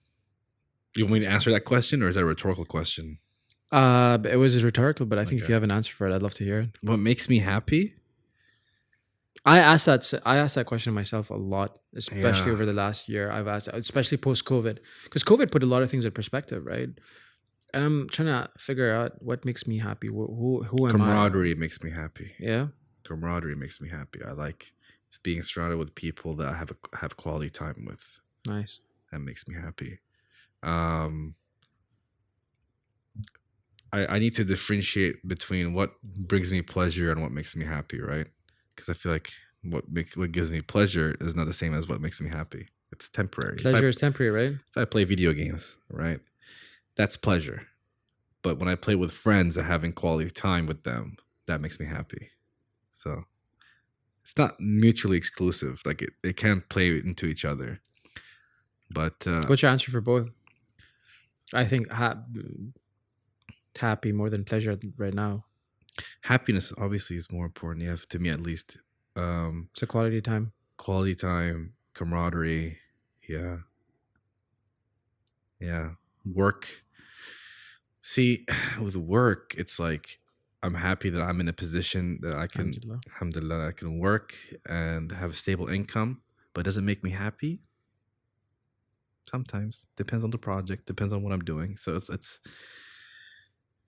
A: you want me to answer that question, or is that a rhetorical question?
B: It was rhetorical, but I think if you have an answer for it, I'd love to hear it.
A: What makes me happy?
B: I asked that question myself a lot, especially over the last year. I've asked, especially post-COVID, because COVID put a lot of things in perspective, right? And I'm trying to figure out what makes me happy. Who am I?
A: Camaraderie makes me happy.
B: Yeah,
A: camaraderie makes me happy. I like being surrounded with people that I have quality time with.
B: Nice.
A: That makes me happy. I need to differentiate between what brings me pleasure and what makes me happy, right? Because I feel like what gives me pleasure is not the same as what makes me happy. It's temporary.
B: Pleasure is temporary, right?
A: If I play video games, right, that's pleasure. But when I play with friends and having quality time with them, that makes me happy. So it's not mutually exclusive. Like it can play into each other. But
B: What's your answer for both? I think happy more than pleasure right now.
A: happiness obviously is more important. Yeah, to me at least.
B: So quality time.
A: Quality time, camaraderie. Yeah. Yeah. Work. See, with work, it's like I'm happy that I'm in a position that I can,
B: Alhamdulillah.
A: alhamdulillah, I can work and have a stable income, but does it make me happy? Sometimes. Depends on the project, depends on what I'm doing. So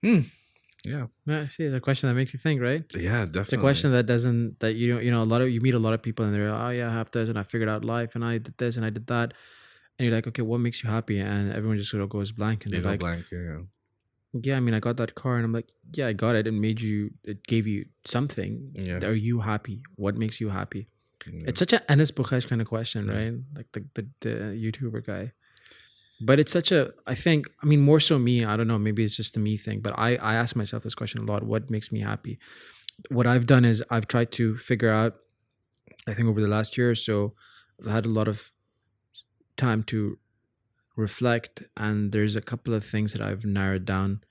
A: yeah.
B: Yeah, see, it's a question that makes you think, right?
A: Yeah, definitely.
B: It's a question that you meet a lot of people and they're, oh yeah, I have this and I figured out life and I did this and I did that, and you're like, okay, what makes you happy? And everyone just sort of goes blank and
A: They
B: they're
A: go
B: like,
A: blank, yeah.
B: yeah, I mean, I got that car, and I'm like, yeah, I got it. It gave you something.
A: Yeah.
B: Are you happy? What makes you happy?
A: Yeah.
B: It's such an Anas Bukhash kind of question,
A: Yeah.
B: right? Like the YouTuber guy. But it's such a, I think, I mean, more so me, I don't know, maybe it's just a me thing, but I ask myself this question a lot. What makes me happy? What I've done is I've tried to figure out, I think over the last year or so, I've had a lot of time to reflect, and there's a couple of things that I've narrowed down,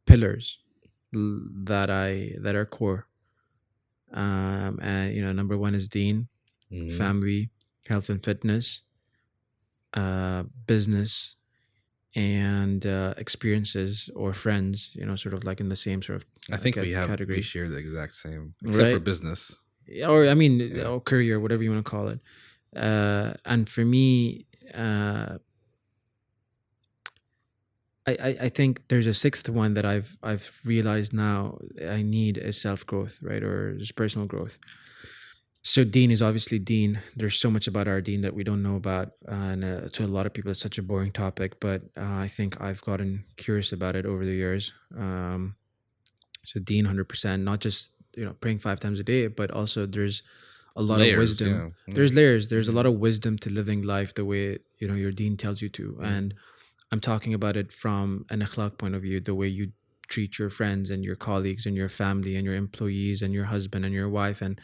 B: pillars that are core. And number one is Deen,
A: Mhm.
B: family, health and fitness, business, and experiences or friends, sort of like in the same sort of
A: I think we
B: category.
A: share the exact same, except for
B: Right.
A: business.
B: Or I mean,
A: Yeah.
B: or career, whatever you want to call it. And for me, I think there's a sixth one that I've realized now I need is self-growth, right? Or just personal growth. So Deen is obviously Deen. There's so much about our Deen that we don't know about, and to a lot of people, it's such a boring topic. But I think I've gotten curious about it over the years. So Deen, 100%, not just praying 5 times a day, but also there's a lot of wisdom.
A: Yeah.
B: There's layers. There's
A: Mhm.
B: a lot of wisdom to living life the way your Deen tells you to, and I'm talking about it from an akhlaq point of view, the way you treat your friends and your colleagues and your family and your employees and your husband and your wife, and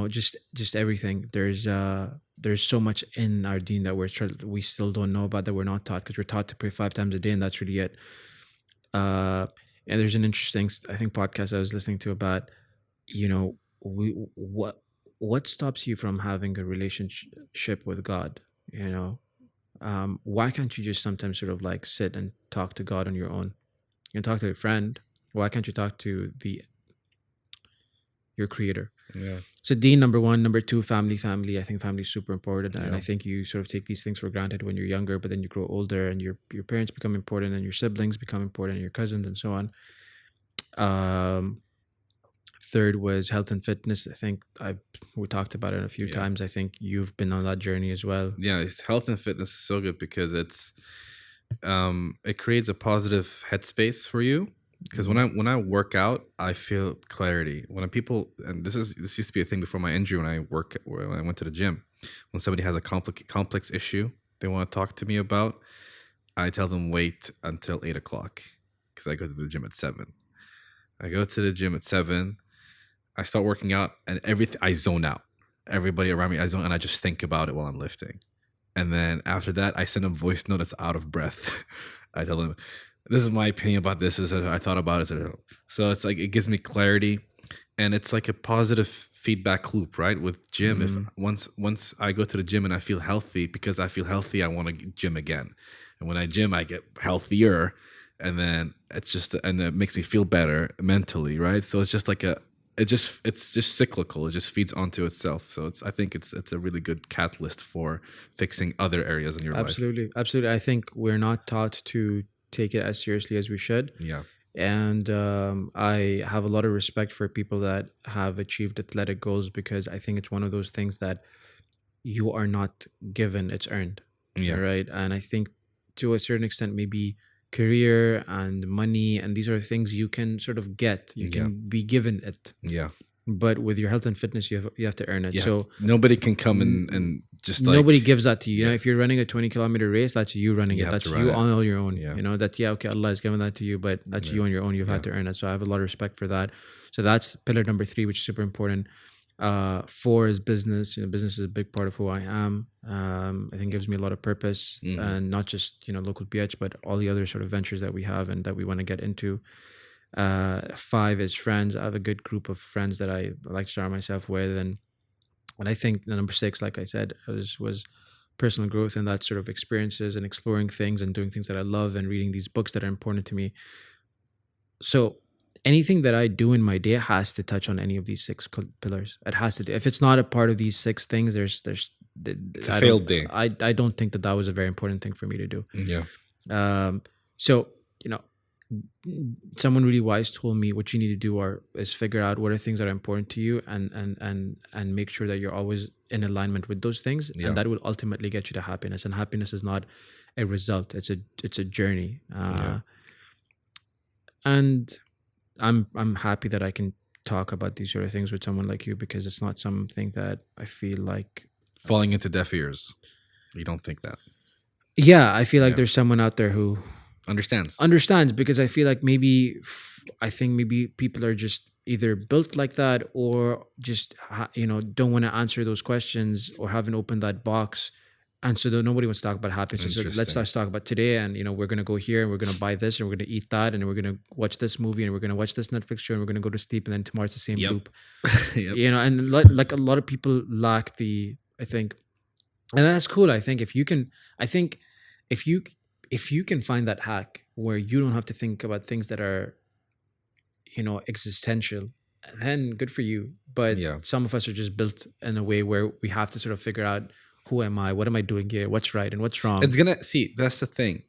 B: just everything. There's so much in our Deen that we still don't know about, that we're not taught, because we're taught to pray 5 times a day, and that's really it. And there's an interesting, I think, podcast I was listening to about what stops you from having a relationship with God. Why can't you just sometimes sort of like sit and talk to God on your own? You can talk to a friend. Why can't you talk to your creator?
A: Yeah.
B: So Deen, number one. Number two, family. I think family is super important, and
A: Yeah.
B: I think you sort of take these things for granted when you're younger, but then you grow older and your parents become important, and your siblings become important, and your cousins, and so on. Third was health and fitness. I think we talked about it a few
A: Yeah.
B: times. I think you've been on that journey as well.
A: Yeah, health and fitness is so good because it creates a positive headspace for you. Because when I work out, I feel clarity. When people, and this used to be a thing before my injury, when I went to the gym, when somebody has a complex issue they want to talk to me about, I tell them wait until 8:00 because I go to the gym at 7. I go to the gym at 7. I start working out, and everything, I zone out. Everybody around me, I zone, and I just think about it while I'm lifting. And then after that, I send them voice note that's out of breath. I tell them, this is my opinion about this. This is I thought about it. So it's like, it gives me clarity, and it's like a positive feedback loop, right? With gym, if once I go to the gym and I feel healthy, because I feel healthy, I want to gym again. And when I gym, I get healthier, and then and it makes me feel better mentally, right? So it's just like it's just cyclical. It just feeds onto itself. So I think it's a really good catalyst for fixing other areas in your life.
B: Absolutely. I think we're not taught to take it as seriously as we should.
A: Yeah.
B: And I have a lot of respect for people that have achieved athletic goals, because I think it's one of those things that you are not given, it's earned.
A: Yeah.
B: Right. And I think to a certain extent, maybe career and money, and these are things you can sort of get. You can be given it.
A: Yeah.
B: but with your health and fitness, you have to earn it. So
A: nobody can come and just
B: nobody
A: like,
B: gives that to you. You know, if you're running a 20-kilometer race, that's you running
A: You
B: it.
A: have
B: That's
A: to run
B: you
A: it.
B: on all your own.
A: Yeah.
B: You know, that, okay, Allah has given that to you, but that's you on your own. You've had to earn it. So I have a lot of respect for that. So that's pillar number 3, which is super important. 4 is business. You know, business is a big part of who I am. I think it gives me a lot of purpose, and not just, local PH, but all the other sort of ventures that we have and that we want to get into. 5 is friends. I have a good group of friends that I like to surround myself with, and I think the number 6, like I said, was personal growth, and that sort of experiences and exploring things and doing things that I love and reading these books that are important to me. So anything that I do in my day has to touch on any of these 6 pillars. It has to do. If it's not a part of these 6 things,
A: it's a failed day.
B: I don't think that was a very important thing for me to do.
A: Yeah.
B: So, someone really wise told me what you need to do is figure out what are things that are important to you, and make sure that you're always in alignment with those things, and that will ultimately get you to happiness. And happiness is not a result; it's a journey. And I'm happy that I can talk about these sort of things with someone like you, because it's not something that I feel like
A: falling into deaf ears. You don't think that?
B: Yeah, I feel like there's someone out there who
A: understands,
B: because I feel like maybe people are just either built like that, or just don't want to answer those questions, or haven't opened that box, and so nobody wants to talk about happiness. So let's talk about today, and we're gonna go here, and we're gonna buy this, and we're gonna eat that, and we're gonna watch this movie, and we're gonna watch this Netflix show, and we're gonna go to sleep, and then tomorrow it's the same loop. And like a lot of people lack I think, and that's cool. I think if you can find that hack where you don't have to think about things that are, existential, then good for you. But some of us are just built in a way where we have to sort of figure out, who am I? What am I doing here? What's right and what's wrong?
A: That's the thing.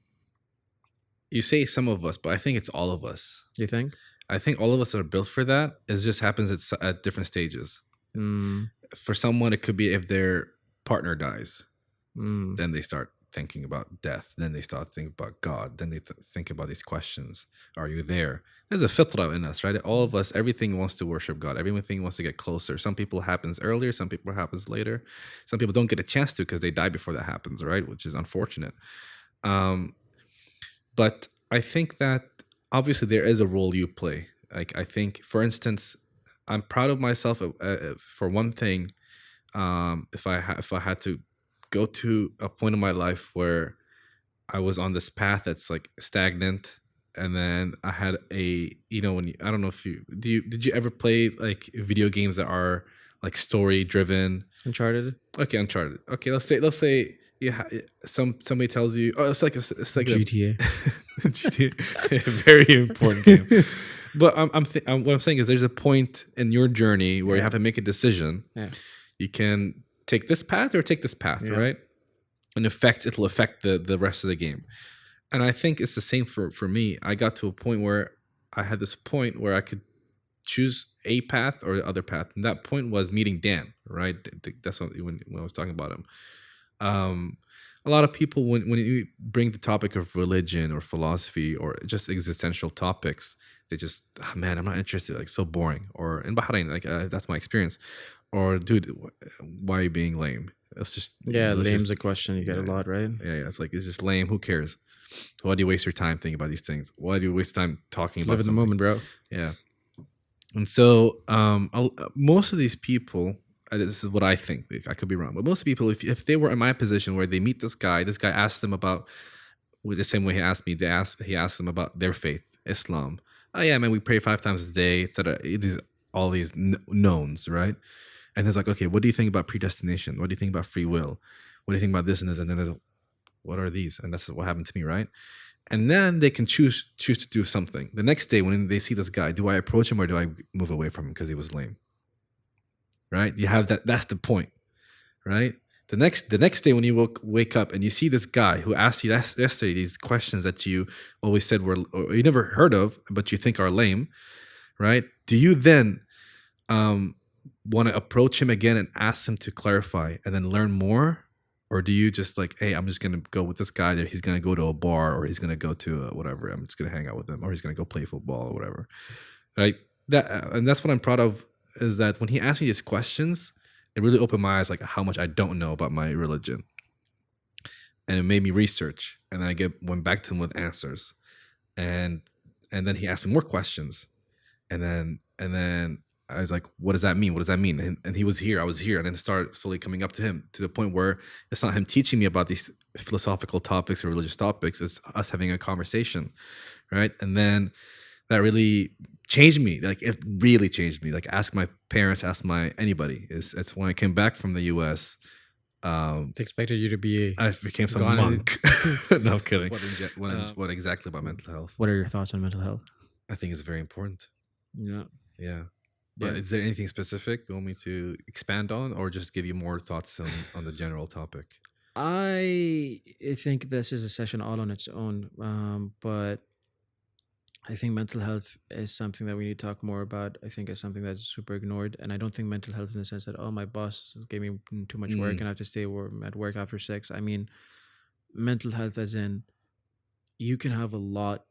A: You say some of us, but I think it's all of us.
B: You think?
A: I think all of us are built for that. It just happens at different stages. For someone, it could be if their partner dies, then they start thinking about death, then they start thinking about God, then they think about these questions. Are you there? There's a fitra in us, right? All of us, everything wants to worship God, everything wants to get closer. Some people happens earlier, some people happens later, some people don't get a chance to because they die before that happens, right? Which is unfortunate. But I think that obviously there is a role you play. Like, I think, for instance, I'm proud of myself for one thing. If I had to go to a point in my life where I was on this path that's like stagnant, and then I had I don't know if did you ever play like video games that are like story driven?
B: Uncharted.
A: Okay, Uncharted. Okay, let's say somebody tells you, oh, it's like
B: GTA.
A: GTA, very important game. But what I'm saying is, there's a point in your journey where you have to make a decision.
B: Yeah.
A: You can take this path or take this path, right? And it'll affect the rest of the game. And I think it's the same for me. I got to a point where I had this point where I could choose a path or the other path. And that point was meeting Dan, right? That's when I was talking about him. A lot of people, when you bring the topic of religion or philosophy or just existential topics, they just, man, I'm not interested. Like, so boring. Or in Bahrain, like that's my experience. Or, dude, why are you being lame? It's just
B: lame's a question you get a lot, right?
A: Yeah. It's like, it's just lame. Who cares? Why do you waste your time thinking about these things? Why do you waste time talking about
B: Live in the moment, bro?
A: Yeah. And so most of these people, this is what I think, I could be wrong, but most people, if they were in my position where they meet this guy asks them about, the same way he asked me, he asked them about their faith, Islam. Oh yeah, man, we pray 5 times a day, etc. All these knowns, right? And it's like, okay, what do you think about predestination? What do you think about free will? What do you think about this and this? And then what are these? And that's what happened to me, right? And then they can choose to do something. The next day, when they see this guy, do I approach him or do I move away from him because he was lame? Right? You have that. That's the point, right? The next day, when you wake up and you see this guy who asked you yesterday these questions that you always said or you never heard of, but you think are lame, right? Do you then want to approach him again and ask him to clarify and then learn more? Or do you just like, hey, I'm just going to go with this guy that he's going to go to a bar or he's going to go to whatever. I'm just going to hang out with him, or he's going to go play football or whatever. Right? And that's what I'm proud of is that when he asked me these questions, it really opened my eyes, like how much I don't know about my religion, and it made me research. And then went back to him with answers, and then he asked me more questions, and then I was like, what does that mean? What does that mean? And he was here, I was here, and then it started slowly coming up to him, to the point where it's not him teaching me about these philosophical topics or religious topics. It's us having a conversation, right? And then that really changed me. Like, it really changed me. Like, ask my parents, ask my anybody. It's when I came back from the US.
B: They expected you to be
A: I became some
B: gone.
A: monk. No, I'm kidding. What exactly about mental health?
B: What are your thoughts on mental health?
A: I think it's very important.
B: Yeah.
A: Yeah. But is there anything specific you want me to expand on, or just give you more thoughts on the general topic?
B: I think this is a session all on its own, but I think mental health is something that we need to talk more about. I think it's something that's super ignored, and I don't think mental health in the sense that, oh, my boss gave me too much work and I have to stay at work after 6. I mean, mental health as in you can have a lot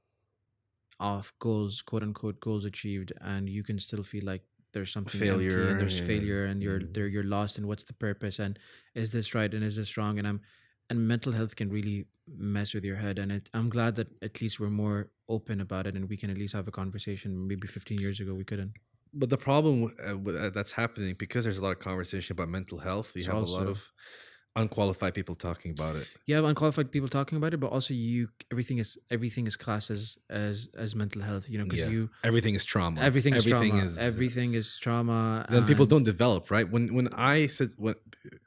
B: of goals, quote unquote goals achieved, and you can still feel like there's something empty
A: Failure,
B: and there's
A: yeah.
B: failure, and you're lost, and what's the purpose, and is this right, and is this wrong, and mental health can really mess with your head. And I'm glad that at least we're more open about it, and we can at least have a conversation. Maybe 15 years ago we couldn't.
A: But the problem that's happening, because there's a lot of conversation about mental health, you have a lot of unqualified people talking about it.
B: You have unqualified people talking about it, but also everything is classed as mental health, because
A: everything is trauma.
B: Everything is trauma.
A: Then people don't develop, right? When I said,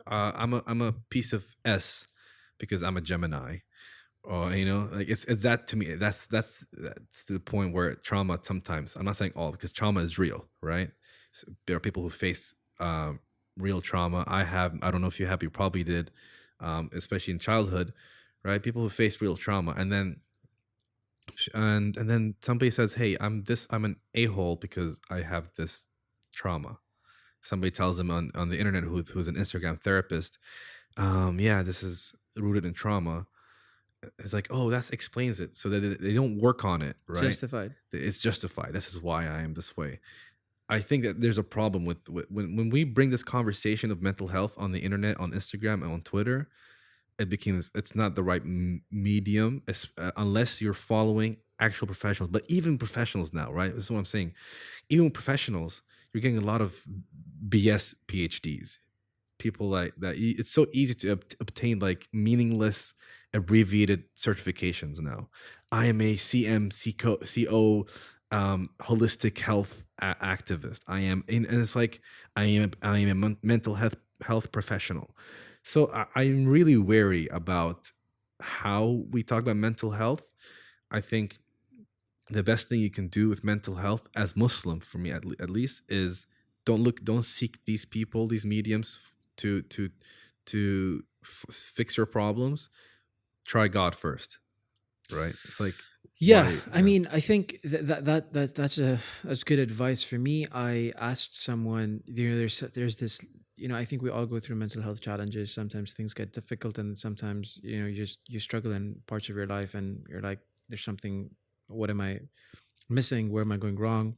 A: I'm a piece of S because I'm a Gemini, or like it's that, to me, that's to the point where trauma sometimes, I'm not saying all, because trauma is real, right? So there are people who face real trauma. I don't know if you have, you probably did, especially in childhood, right? People who face real trauma, and then somebody says, hey, I'm an a-hole because I have this trauma. Somebody tells them on the internet, who's an Instagram therapist, this is rooted in trauma. It's like, oh, that explains it. So that they don't work on it, right?
B: Justified.
A: It's justified. This is why I am this way. I think that there's a problem with when we bring this conversation of mental health on the internet, on Instagram and on Twitter. It's not the right medium, unless you're following actual professionals. But even professionals now, right? This is what I'm saying. Even professionals, you're getting a lot of BS PhDs. People like that. It's so easy to obtain like meaningless, abbreviated certifications now. I am a CMCO holistic health activist. And it's like I am a mental health professional. So I'm really wary about how we talk about mental health. I think the best thing you can do with mental health as Muslim, for me at least, is don't seek these people, these mediums to fix your problems. Try God first, right? It's like,
B: I mean, I think that's good advice. For me, I asked someone, there's this, I think we all go through mental health challenges. Sometimes things get difficult, and sometimes you struggle in parts of your life, and you're like, there's something, what am I missing, where am I going wrong?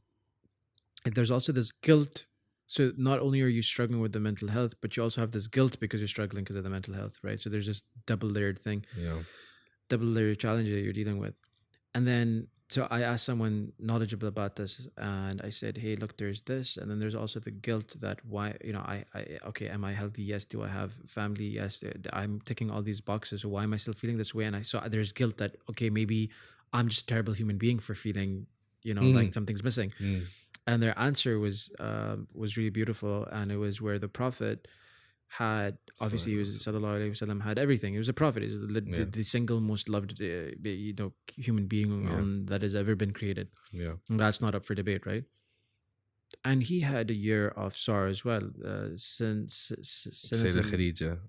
B: And there's also this guilt. So not only are you struggling with the mental health, but you also have this guilt because you're struggling because of the mental health, right? So there's this double layered thing, double layered challenge that you're dealing with. And then, so I asked someone knowledgeable about this, and I said, hey, look, there's this. And then there's also the guilt that why, okay, am I healthy? Yes. Do I have family? Yes. I'm ticking all these boxes. So why am I still feeling this way? And I saw there's guilt that, okay, maybe I'm just a terrible human being for feeling, like something's missing. And their answer was really beautiful. And it was where the Prophet had, obviously, he was Sallallahu Alaihi Wasallam, had everything. He was a prophet. He was the single most loved human being that has ever been created.
A: Yeah,
B: and that's not up for debate, right? And he had a year of sorrow as well. Since
A: Sayyidah Khadija,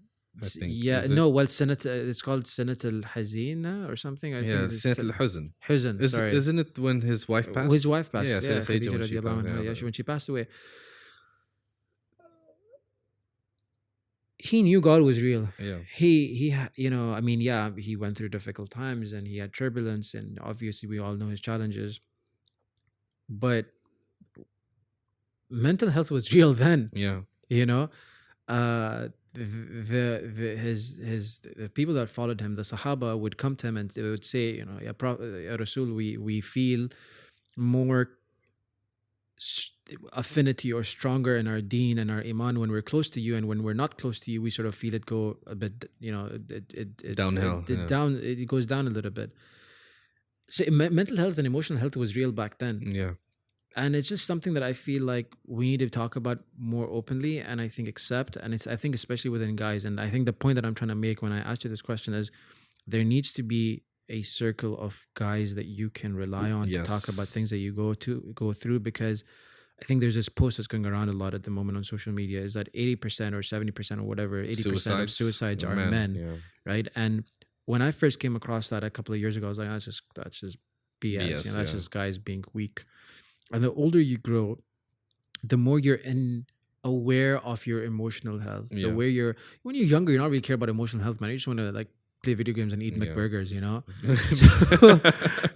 A: I think.
B: It's called Sanat al-Hazina or something. I think it's
A: Sanat al-Huzn.
B: Huzn, sorry.
A: Isn't it when his wife passed?
B: His wife passed.
A: Yeah,
B: Khadija radiallahu anha, when she passed away. He knew God was real.
A: Yeah.
B: He he went through difficult times, and he had turbulence, and obviously we all know his challenges. But mental health was real then.
A: Yeah.
B: You know, the people that followed him, the Sahaba, would come to him and they would say, you know, Ya Rasul, we feel more affinity or stronger in our deen and our iman when we're close to you, and when we're not close to you, we sort of feel it go a bit, you know,
A: Downhill.
B: it goes down a little bit. So mental health and emotional health was real back then.
A: Yeah.
B: And it's just something that I feel like we need to talk about more openly, and I think accept. And I think especially within guys, and I think the point that I'm trying to make when I asked you this question is there needs to be a circle of guys that you can rely on to talk about things that you go through, because I think there's this post that's going around a lot at the moment on social media, is that 80% or 70% or whatever, 80% of suicides are men, right? And when I first came across that a couple of years ago, I was like, that's just BS. You know, that's just guys being weak. And the older you grow, the more you're aware of your emotional health. The way when you're younger, you're not really care about emotional health, man. You just want to like play video games and eat McBurgers, you know? So,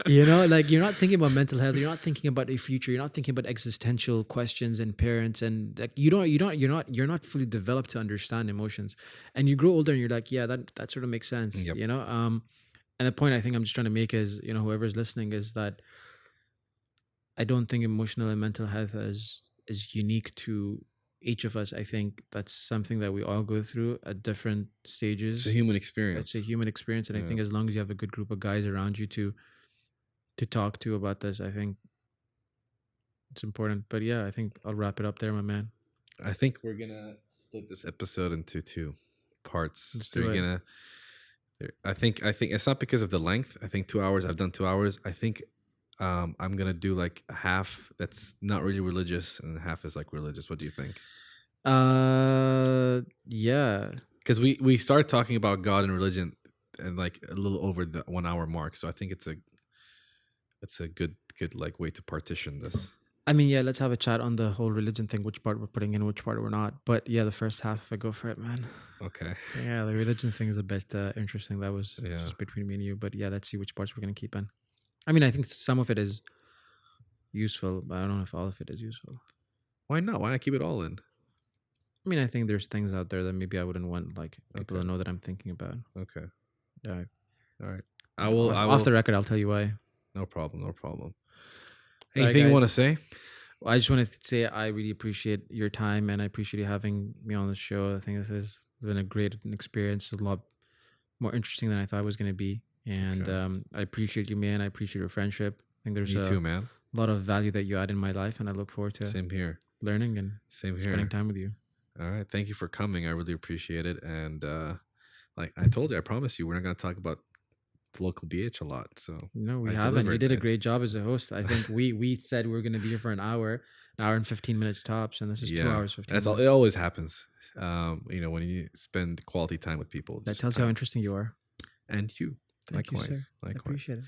B: you know, like you're not thinking about mental health. You're not thinking about the future. You're not thinking about existential questions and parents. And like, you're not fully developed to understand emotions. And you grow older and you're like, yeah, that sort of makes sense, you know? And the point I think I'm just trying to make is, you know, whoever's listening, is that I don't think emotional and mental health is unique to each of us. I think that's something that we all go through at different stages.
A: It's a human experience.
B: It's a human experience. And I think as long as you have a good group of guys around you to talk to about this, I think it's important. But yeah, I think I'll wrap it up there, my man.
A: I think we're going to split this episode into 2 parts.
B: Let's do it.
A: I think it's not because of the length. I think 2 hours, I've done 2 hours. I think I'm going to do like a half that's not really religious and half is like religious. What do you think?
B: Yeah.
A: Because we started talking about God and religion and like a little over the 1 hour mark. So I think it's a good like way to partition this.
B: I mean, yeah, let's have a chat on the whole religion thing, which part we're putting in, which part we're not. But yeah, the first half, I go for it, man.
A: Okay.
B: Yeah, the religion thing is a bit interesting. That was just between me and you. But yeah, let's see which parts we're going to keep in. I mean, I think some of it is useful, but I don't know if all of it is useful.
A: Why not? Why not keep it all in?
B: I mean, I think there's things out there that maybe I wouldn't want like people to know that I'm thinking about.
A: Okay.
B: Yeah.
A: All right. I will.
B: Off the record, I'll tell you why.
A: No problem. Anything you want to say?
B: Well, I just want to say I really appreciate your time, and I appreciate you having me on the show. I think this has been a great experience, a lot more interesting than I thought it was going to be. And I appreciate you, man. I appreciate your friendship. I think there's
A: Me too, man.
B: A lot of value that you add in my life, and I look forward to
A: Same here.
B: Learning and spending time with you.
A: All right. Thank you for coming. I really appreciate it. And like I told you, I promise you, we're not going to talk about the local BH a lot. So
B: no, we haven't. You did a great job as a host. I think we said we were going to be here for an hour and 15 minutes tops, and this is 2 hours 15 minutes.
A: It always happens. You know, when you spend quality time with people.
B: That tells you how interesting you are.
A: And you.
B: Thank you, sir. I appreciate it.